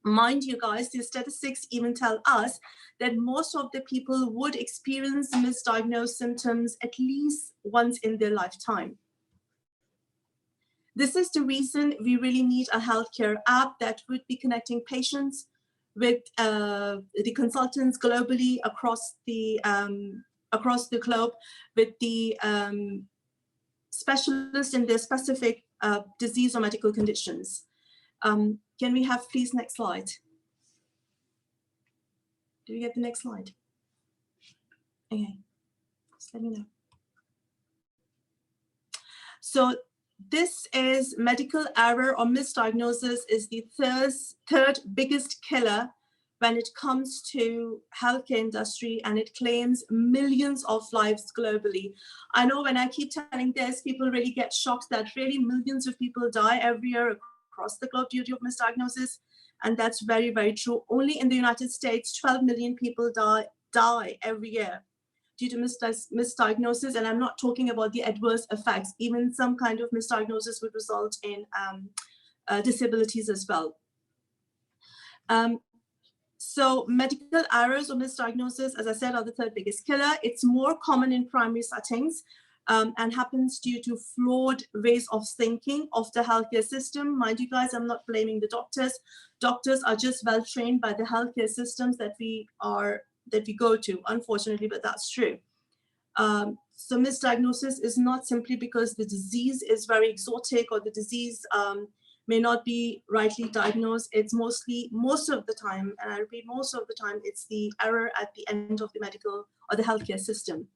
Mind you guys, the statistics even tell us that most of the people would experience misdiagnosed symptoms at least once in their lifetime. This is the reason we really need a healthcare app that would be connecting patients with the consultants globally across the globe, with the specialists in their specific disease or medical conditions. Can we have, please, next slide? Do we get the next slide? Okay, just let me know. So this is medical error or misdiagnosis is the third biggest killer when it comes to healthcare industry, and it claims millions of lives globally. I know when I keep telling this, people really get shocked that really millions of people die every year across the globe due to misdiagnosis. And that's very, very true. Only in the United States, 12 million people die every year due to misdiagnosis. And I'm not talking about the adverse effects. Even some kind of misdiagnosis would result in disabilities as well. So medical errors or misdiagnosis, as I said, are the third biggest killer. It's more common in primary settings and happens due to flawed ways of thinking of the healthcare system. Mind you guys, I'm not blaming the doctors. Doctors are just well trained by the healthcare systems that we go to, unfortunately, but that's true. So misdiagnosis is not simply because the disease is very exotic or the disease may not be rightly diagnosed. It's most of the time, and I repeat, most of the time, it's the error at the end of the medical or the healthcare system.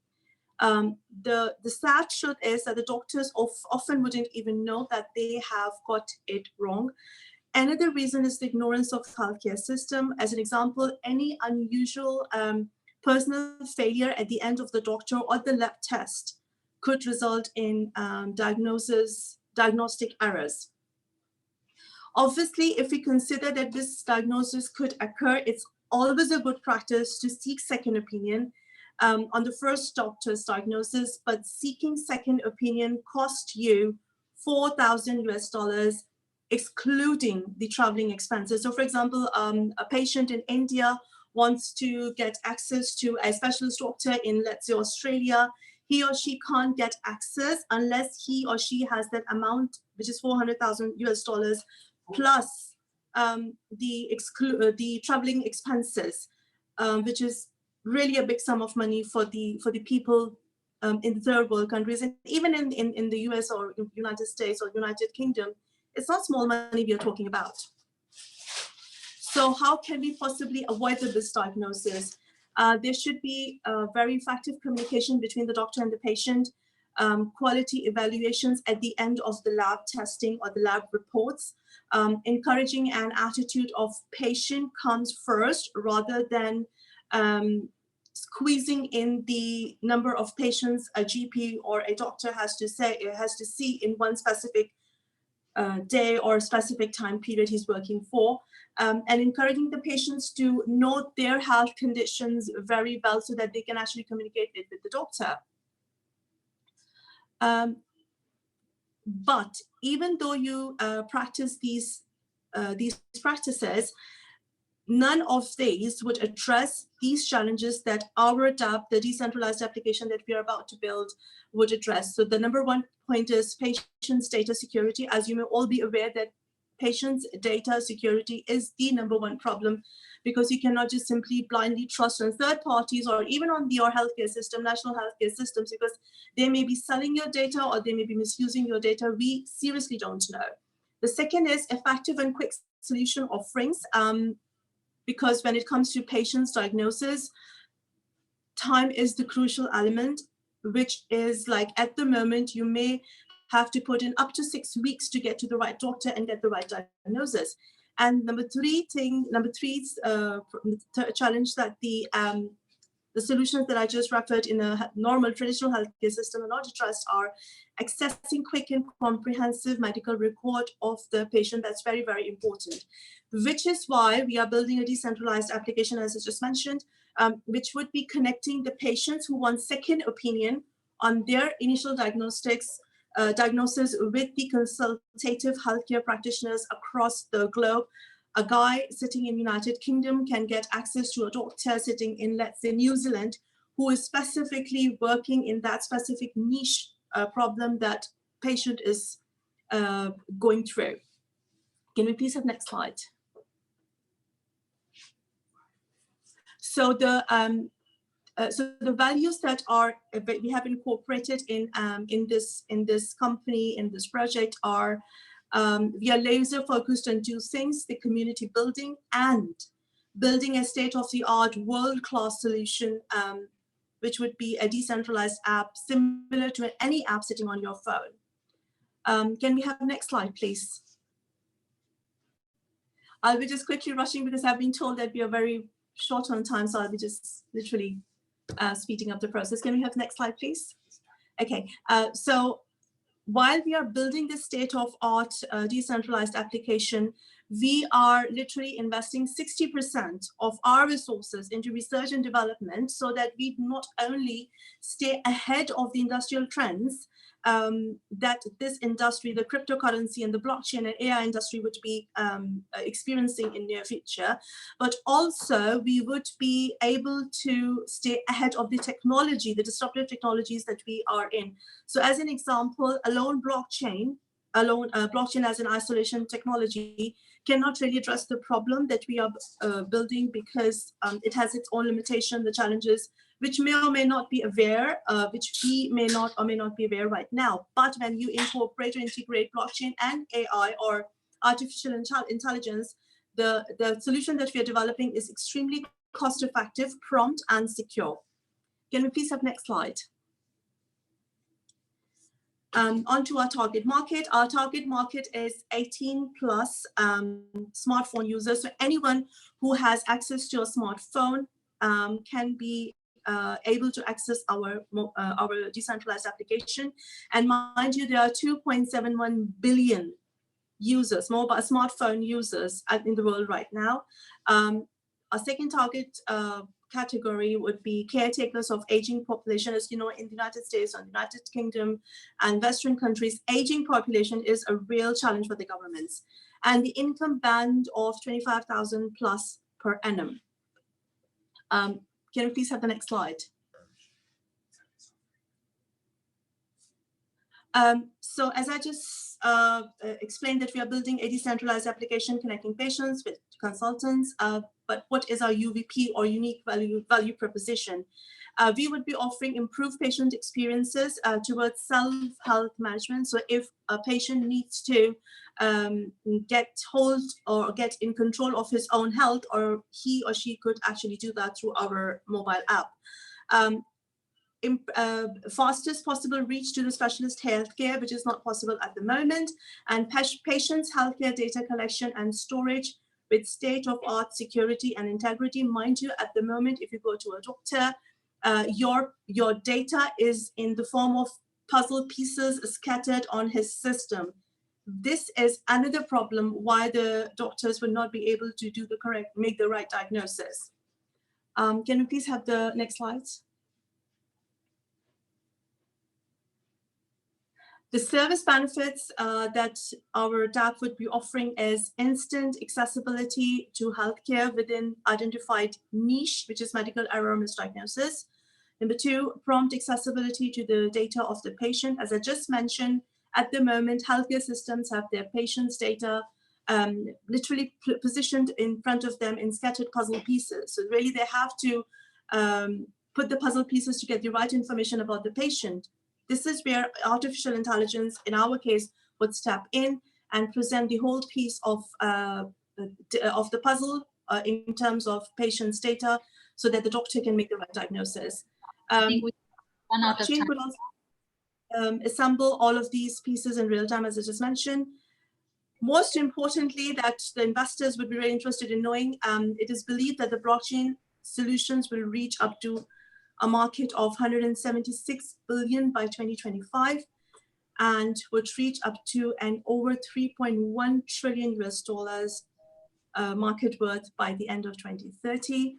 The sad truth is that the doctors often wouldn't even know that they have got it wrong. Another reason is the ignorance of healthcare system. As an example, any unusual personal failure at the end of the doctor or the lab test could result in diagnostic errors. Obviously, if we consider that this diagnosis could occur, it's always a good practice to seek second opinion on the first doctor's diagnosis, but seeking second opinion cost you $4,000 US, excluding the traveling expenses. So for example, a patient in India wants to get access to a specialist doctor in, let's say, Australia. He or she can't get access unless he or she has that amount, which is $400,000 US, plus the traveling expenses, which is really a big sum of money for the people in the third world countries, and even in the US or United States or United Kingdom. It's not small money we are talking about. So how can we possibly avoid the misdiagnosis? There should be very effective communication between the doctor and the patient, quality evaluations at the end of the lab testing or the lab reports, encouraging an attitude of patient comes first rather than squeezing in the number of patients a GP or a doctor has to see in one specific day or specific time period he's working for, and encouraging the patients to note their health conditions very well so that they can actually communicate it with the doctor. But even though you practice these practices, none of these would address these challenges that our DApp, the decentralized application that we are about to build, would address. So the number one point is patients' data security. As you may all be aware that patients' data security is the number one problem, because you cannot just simply blindly trust on third parties or even on your healthcare system, national healthcare systems, because they may be selling your data or they may be misusing your data. We seriously don't know. The second is effective and quick solution offerings. Because when it comes to patient's diagnosis, time is the crucial element, which is like at the moment, you may have to put in up to 6 weeks to get to the right doctor and get the right diagnosis. And number three challenge that the solutions that I just referred in a normal traditional healthcare system are not addressed are accessing quick and comprehensive medical record of the patient. That's very, very important, which is why we are building a decentralized application, as I just mentioned, which would be connecting the patients who want second opinion on their initial diagnosis with the consultative healthcare practitioners across the globe. A guy sitting in United Kingdom can get access to a doctor sitting in, let's say, New Zealand, who is specifically working in that specific niche problem that patient is going through. Can we please have next slide? So the values that we have incorporated in this company, in this project, are we are laser focused on two things: the community building and building a state-of-the-art world-class solution, which would be a decentralized app similar to any app sitting on your phone. Can we have the next slide, please? I'll be just quickly rushing because I've been told that we are very short on time, so I'll be just literally speeding up the process. Can we have the next slide, please? Okay, so while we are building this state-of-art decentralized application, we are literally investing 60% of our resources into research and development so that we not only stay ahead of the industrial trends that this industry, the cryptocurrency and the blockchain and AI industry would be experiencing in near future, but also we would be able to stay ahead of the technology, the disruptive technologies that we are in. So as an example, blockchain as an isolation technology cannot really address the problem that we are building because it has its own limitation, the challenges, which may or may not be aware, which we may not or may not be aware right now. But when you incorporate or integrate blockchain and AI or artificial intelligence, the solution that we are developing is extremely cost-effective, prompt, and secure. Can we please have next slide? Onto our target market. Our target market is 18 plus smartphone users. So anyone who has access to a smartphone can be able to access our decentralized application. And mind you, there are 2.71 billion users, mobile smartphone users in the world right now. Our second target category would be caretakers of aging population. As you know, in the United States and United Kingdom and Western countries, aging population is a real challenge for the governments. And the income band of 25,000 plus per annum. Can we please have the next slide? So as I just explained, that we are building a decentralized application connecting patients with consultants, but what is our UVP or unique value proposition? We would be offering improved patient experiences towards self-health management. So if a patient needs to get hold or get in control of his own health, or he or she could actually do that through our mobile app. Fastest possible reach to the specialist healthcare, which is not possible at the moment, and patients' healthcare data collection and storage with state-of-art security and integrity. Mind you, at the moment, if you go to a doctor, your data is in the form of puzzle pieces scattered on his system. This is another problem why the doctors will not be able to do make the right diagnosis. Can we please have the next slides? The service benefits that our DAP would be offering is instant accessibility to healthcare within identified niche, which is medical error misdiagnosis. Number two, prompt accessibility to the data of the patient. As I just mentioned, at the moment, healthcare systems have their patients' data literally positioned in front of them in scattered puzzle pieces. So really they have to put the puzzle pieces to get the right information about the patient. This is where artificial intelligence, in our case, would step in and present the whole piece of the puzzle in terms of patient's data, so that the doctor can make the right diagnosis. Blockchain could also assemble all of these pieces in real time, as I just mentioned. Most importantly, that the investors would be very interested in knowing, it is believed that the blockchain solutions will reach up to a market of 176 billion by 2025 and would reach up to an over 3.1 trillion US dollars market worth by the end of 2030.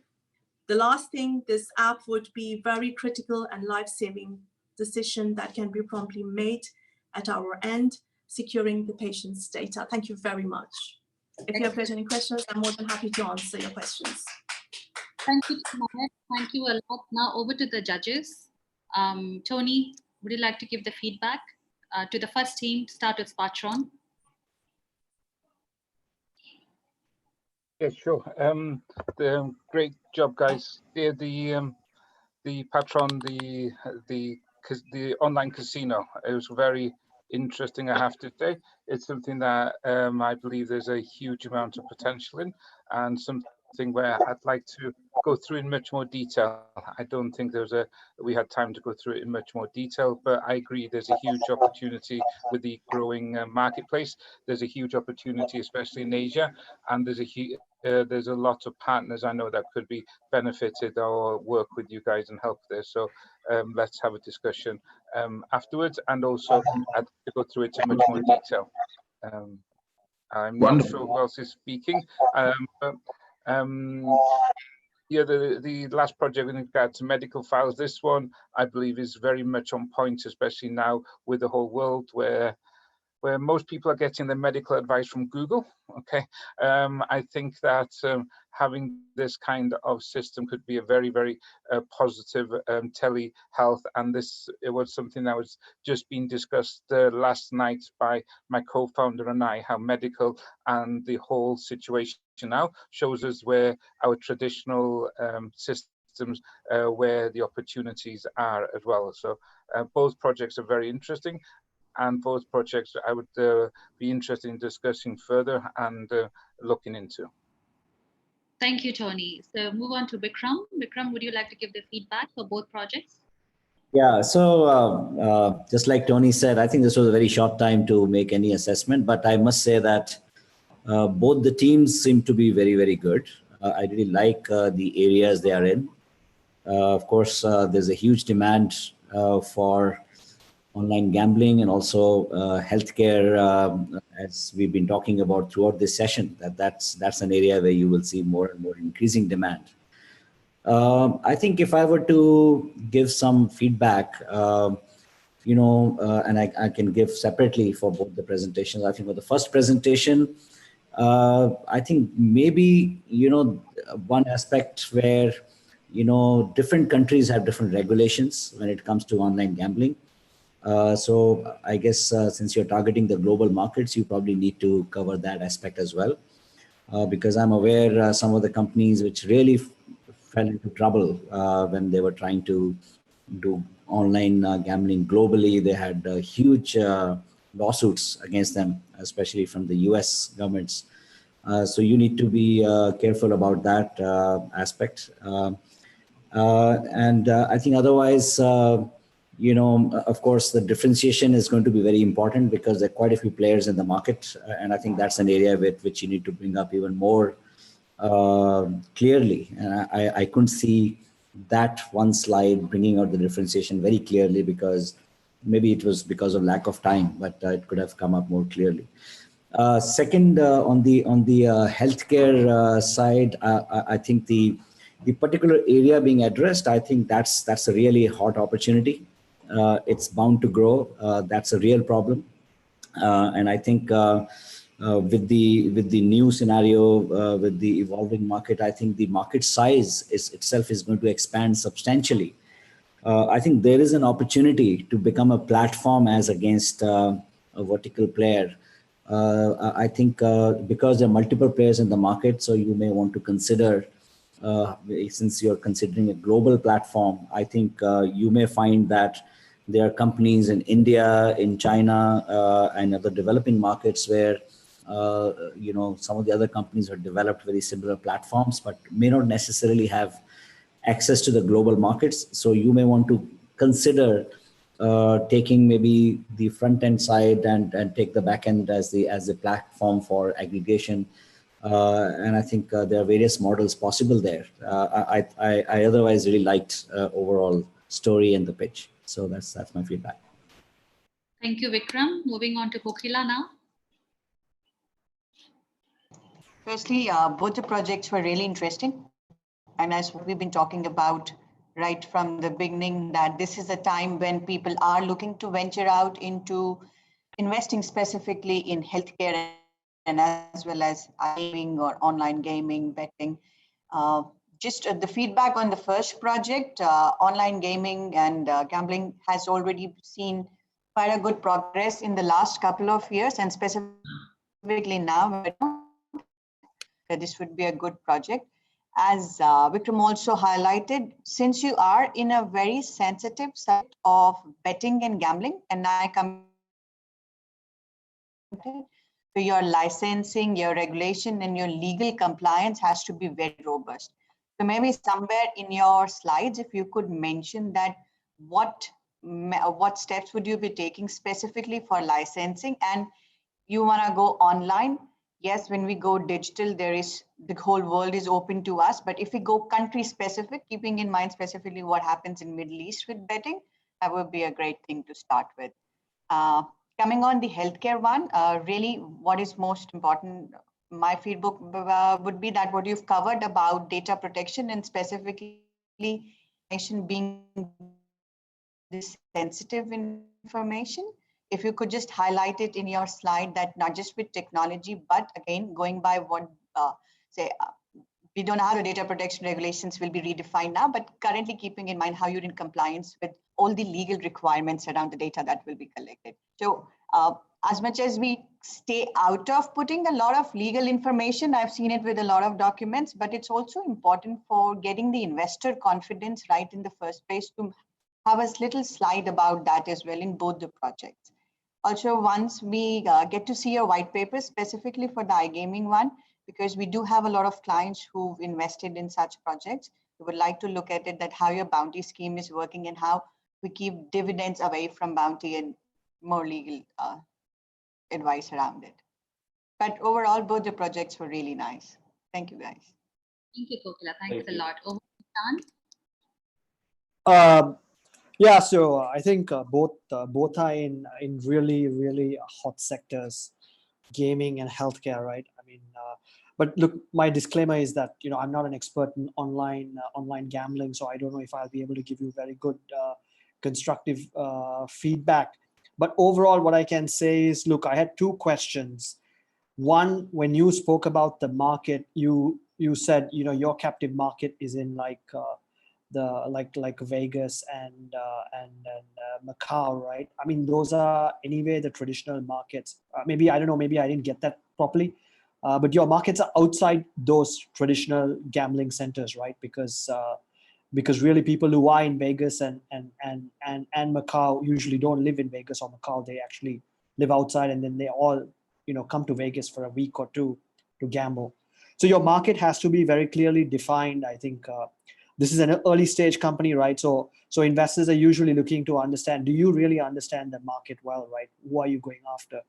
The last thing, this app would be very critical and life-saving decision that can be promptly made at our end, securing the patient's data. Thank you very much. If you have any questions, I'm more than happy to answer your questions. Thank you, Monet. Thank you a lot. Now over to the judges. Tony, would you like to give the feedback to the first team. Start with Spartron. Yeah, sure. Great job, guys. Yeah, the Patron, the online casino. It was very interesting, I have to say. It's something that I believe there's a huge amount of potential in, and something where I'd like to go through in much more detail. I don't think we had time to go through it in much more detail, but I agree there's a huge opportunity with the growing marketplace. There's a huge opportunity, especially in Asia, and there's a lot of partners I know that could be benefited or work with you guys and help there. So let's have a discussion afterwards, and also I'd like to go through it in much more detail. I'm not sure who else is speaking, yeah, the last project in regard to medical files, this one I believe is very much on point, especially now with the whole world where most people are getting their medical advice from Google. Okay, I think that having this kind of system could be a very, very positive telehealth, and it was something that was just being discussed last night by my co-founder and I, how medical and the whole situation now shows us where our traditional systems, where the opportunities are as well. So both projects are very interesting, and both projects I would be interested in discussing further and looking into. Thank you, Tony. So move on to Vikram. Vikram, would you like to give the feedback for both projects? Yeah, so just like Tony said, I think this was a very short time to make any assessment, but I must say that both the teams seem to be very, very good. I really like the areas they are in. Of course, there's a huge demand for online gambling and also healthcare, as we've been talking about throughout this session. That's an area where you will see more and more increasing demand. I think if I were to give some feedback, and I can give separately for both the presentations. I think for the first presentation, I think maybe, one aspect where, different countries have different regulations when it comes to online gambling. So I guess since you're targeting the global markets, you probably need to cover that aspect as well. Because I'm aware some of the companies which really fell into trouble when they were trying to do online gambling globally, they had huge lawsuits against them, especially from the US governments. So you need to be careful about that aspect. And I think otherwise, of course, the differentiation is going to be very important because there are quite a few players in the market. And I think that's an area with which you need to bring up even more clearly. And I couldn't see that one slide bringing out the differentiation very clearly, because maybe it was because of lack of time, but it could have come up more clearly. Second, on the healthcare side, I think the particular area being addressed, I think that's a really hot opportunity. It's bound to grow. That's a real problem. And I think with the new scenario, with the evolving market, I think the market size itself is going to expand substantially. I think there is an opportunity to become a platform as against a vertical player. I think because there are multiple players in the market, so you may want to consider, since you're considering a global platform, I think you may find that there are companies in India, in China, and other developing markets where, some of the other companies have developed very similar platforms, but may not necessarily have access to the global markets. So you may want to consider taking maybe the front end side and take the back end as the platform for aggregation. And I think there are various models possible there. I otherwise really liked overall story and the pitch. So that's my feedback. Thank you, Vikram. Moving on to Kokila now. Firstly, both the projects were really interesting. And as we've been talking about right from the beginning, that this is a time when people are looking to venture out into investing specifically in healthcare and as well as gaming or online gaming, betting. Just the feedback on the first project, online gaming and gambling has already seen quite a good progress in the last couple of years, and specifically now, that this would be a good project. As Vikram also highlighted, since you are in a very sensitive side of betting and gambling, and I come to your licensing, your regulation, and your legal compliance has to be very robust. So maybe somewhere in your slides, if you could mention that what steps would you be taking specifically for licensing, and you want to go online. Yes, when we go digital, the whole world is open to us. But if we go country specific, keeping in mind specifically what happens in Middle East with betting, that would be a great thing to start with. Coming on the healthcare one, really what is most important, my feedback would be that what you've covered about data protection and specifically being this sensitive information. If you could just highlight it in your slide, that not just with technology, but again, going by what, we don't know how the data protection regulations will be redefined now, but currently keeping in mind how you're in compliance with all the legal requirements around the data that will be collected. So as much as we stay out of putting a lot of legal information, I've seen it with a lot of documents, but it's also important for getting the investor confidence right in the first place to have a little slide about that as well in both the projects. Also, once we get to see your white paper specifically for the iGaming one, because we do have a lot of clients who've invested in such projects, we would like to look at it, that how your bounty scheme is working and how we keep dividends away from bounty and more legal advice around it. But overall, both the projects were really nice. Thank you, guys. Thank you, Kokila. Thanks a lot. Over to Kishan. Yeah, so I think both are in really hot sectors, gaming and healthcare, right? I mean, but look, my disclaimer is that I'm not an expert in online gambling, so I don't know if I'll be able to give you very good constructive feedback. But overall, what I can say is, look, I had two questions. One, when you spoke about the market, you said your captive market is in like Vegas and Macau, right? I mean, those are anyway the traditional markets. Maybe I don't know. Maybe I didn't get that properly. But your markets are outside those traditional gambling centers, right? Because really people who are in Vegas and Macau usually don't live in Vegas or Macau. They actually live outside, and then they all come to Vegas for a week or two to gamble. So your market has to be very clearly defined. I think this is an early stage company, right? So investors are usually looking to understand, do you really understand the market well, right? Who are you going after?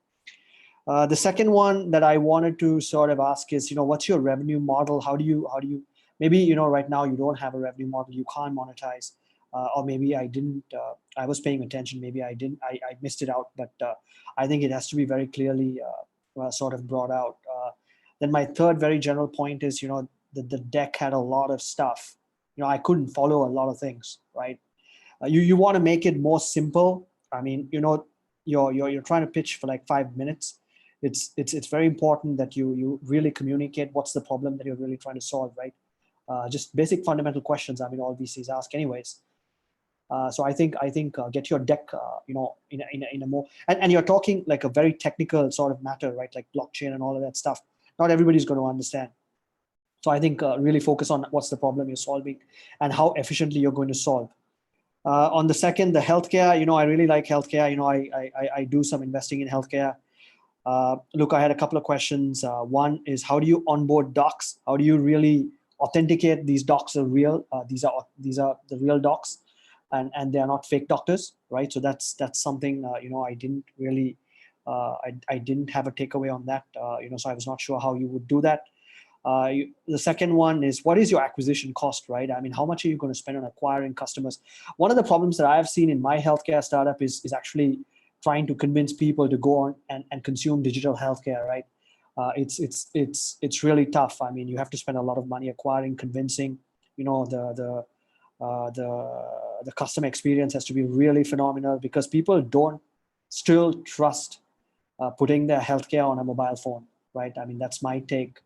The second one that I wanted to sort of ask is, what's your revenue model? How do you maybe, right now you don't have a revenue model, you can't monetize, or maybe I didn't, I was paying attention, maybe I didn't, I missed it out, but I think it has to be very clearly sort of brought out. Then my third very general point is, the deck had a lot of stuff. I couldn't follow a lot of things, right? You want to make it more simple. I mean, you're trying to pitch for like 5 minutes. It's very important that you really communicate what's the problem that you're really trying to solve, right? Just basic fundamental questions. I mean, all VCs ask anyways. So I think get your deck, in a more, and you're talking like a very technical sort of matter, right? Like blockchain and all of that stuff. Not everybody's going to understand. So I think really focus on what's the problem you're solving and how efficiently you're going to solve. On the second, the healthcare, I really like healthcare. I do some investing in healthcare. Look, I had a couple of questions. One is, how do you onboard docs? How do you really authenticate these docs are real? These are the real docs, and they are not fake doctors, right? So that's something I didn't really I didn't have a takeaway on that. So I was not sure how you would do that. The second one is, what is your acquisition cost, right? I mean, how much are you going to spend on acquiring customers? One of the problems that I have seen in my healthcare startup is actually trying to convince people to go on and consume digital healthcare, right? It's really tough. I mean, you have to spend a lot of money acquiring, convincing. The customer experience has to be really phenomenal, because people don't still trust putting their healthcare on a mobile phone, right? I mean, that's my take.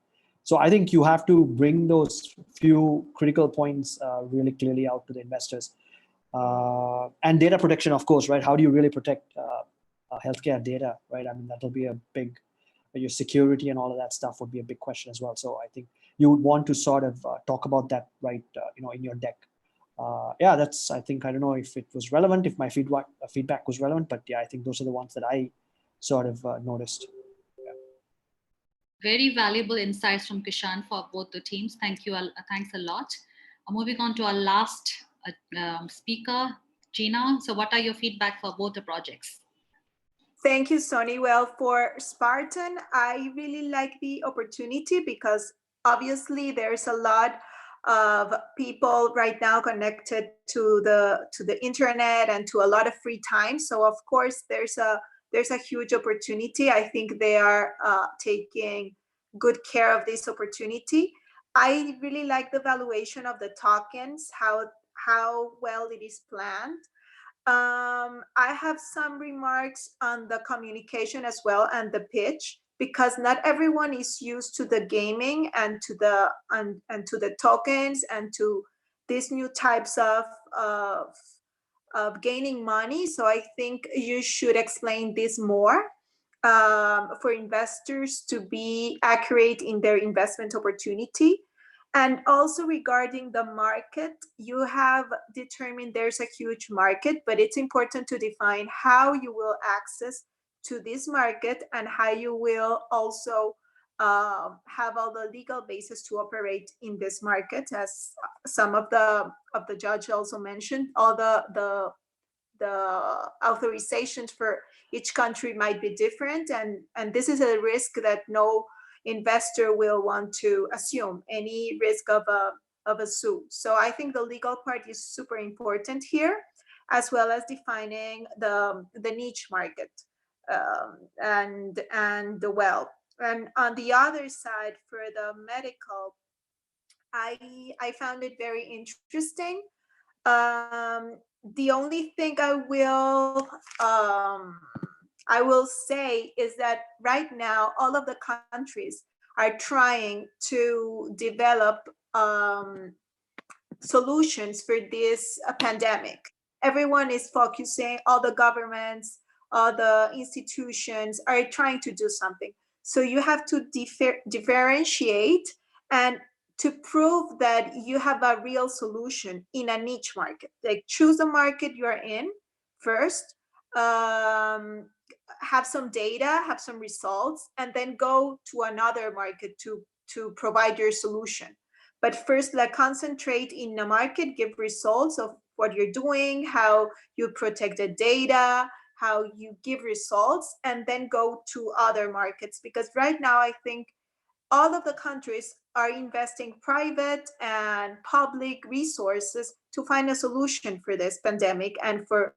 So I think you have to bring those few critical points really clearly out to the investors. And data protection, of course, right? How do you really protect healthcare data, right? I mean, that'll be a big, your security and all of that stuff would be a big question as well. So I think you would want to sort of talk about that, right? In your deck. Yeah, that's, I think, I don't know if it was relevant, if my feedback was relevant, but yeah, I think those are the ones that I sort of noticed. Yeah. Very valuable insights from Kishan for both the teams. Thank you. Thanks a lot. Moving on to our last speaker, Gina. So what are your feedback for both the projects? Thank you, Sonny. Well, for Spartan, I really like the opportunity because obviously there's a lot of people right now connected to the internet and to a lot of free time. So of course there's a huge opportunity. I think they are taking good care of this opportunity. I really like the valuation of the tokens, how well it is planned. I have some remarks on the communication as well and the pitch, because not everyone is used to the gaming and to the tokens and to these new types of gaining money. So I think you should explain this more for investors to be accurate in their investment opportunity. And also regarding the market, you have determined there's a huge market, but it's important to define how you will access to this market and how you will also have all the legal basis to operate in this market, as some of the judge also mentioned. All the authorizations for each country might be different, and this is a risk that no investor will want to assume, any risk of a suit. So I think the legal part is super important here, as well as defining the niche market and the wealth. And on the other side, for the medical, I found it very interesting. The only thing I will say is that right now, all of the countries are trying to develop solutions for this pandemic. Everyone is focusing, all the governments, all the institutions are trying to do something. So you have to differentiate and to prove that you have a real solution in a niche market. Like, choose the market you are in first, have some data, have some results, and then go to another market to provide your solution. But first, like, concentrate in a market, give results of what you're doing, how you protect the data, how you give results, and then go to other markets. Because right now, I think all of the countries are investing private and public resources to find a solution for this pandemic and for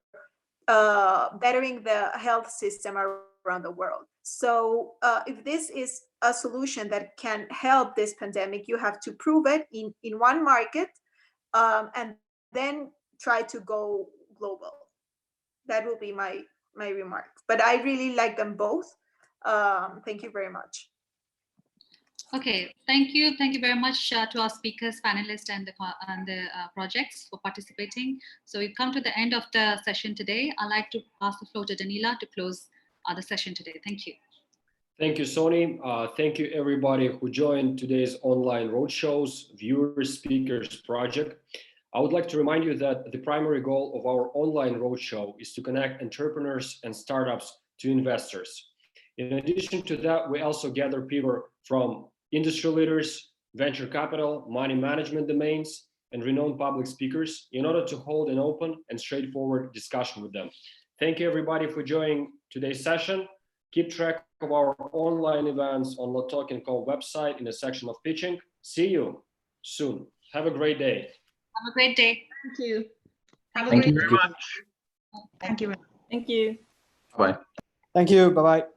bettering the health system around the world. So if this is a solution that can help this pandemic, you have to prove it in one market and then try to go global. That will be my remark. But I really like them both. Thank you very much. Okay, thank you. Thank you very much to our speakers, panelists, and the projects for participating. So we've come to the end of the session today. I'd like to pass the floor to Danila to close the session today. Thank you. Thank you, Sony. Thank you, everybody who joined today's online roadshows, viewers, speakers project. I would like to remind you that the primary goal of our online roadshow is to connect entrepreneurs and startups to investors. In addition to that, we also gather people from industry leaders, venture capital, money management domains, and renowned public speakers in order to hold an open and straightforward discussion with them. Thank you, everybody, for joining today's session. Keep track of our online events on the Talk and Call website in the section of pitching. See you soon. Have a great day. Have a great day. Thank you. Thank you very much. Thank you. Thank you. Bye. Thank you. Bye-bye.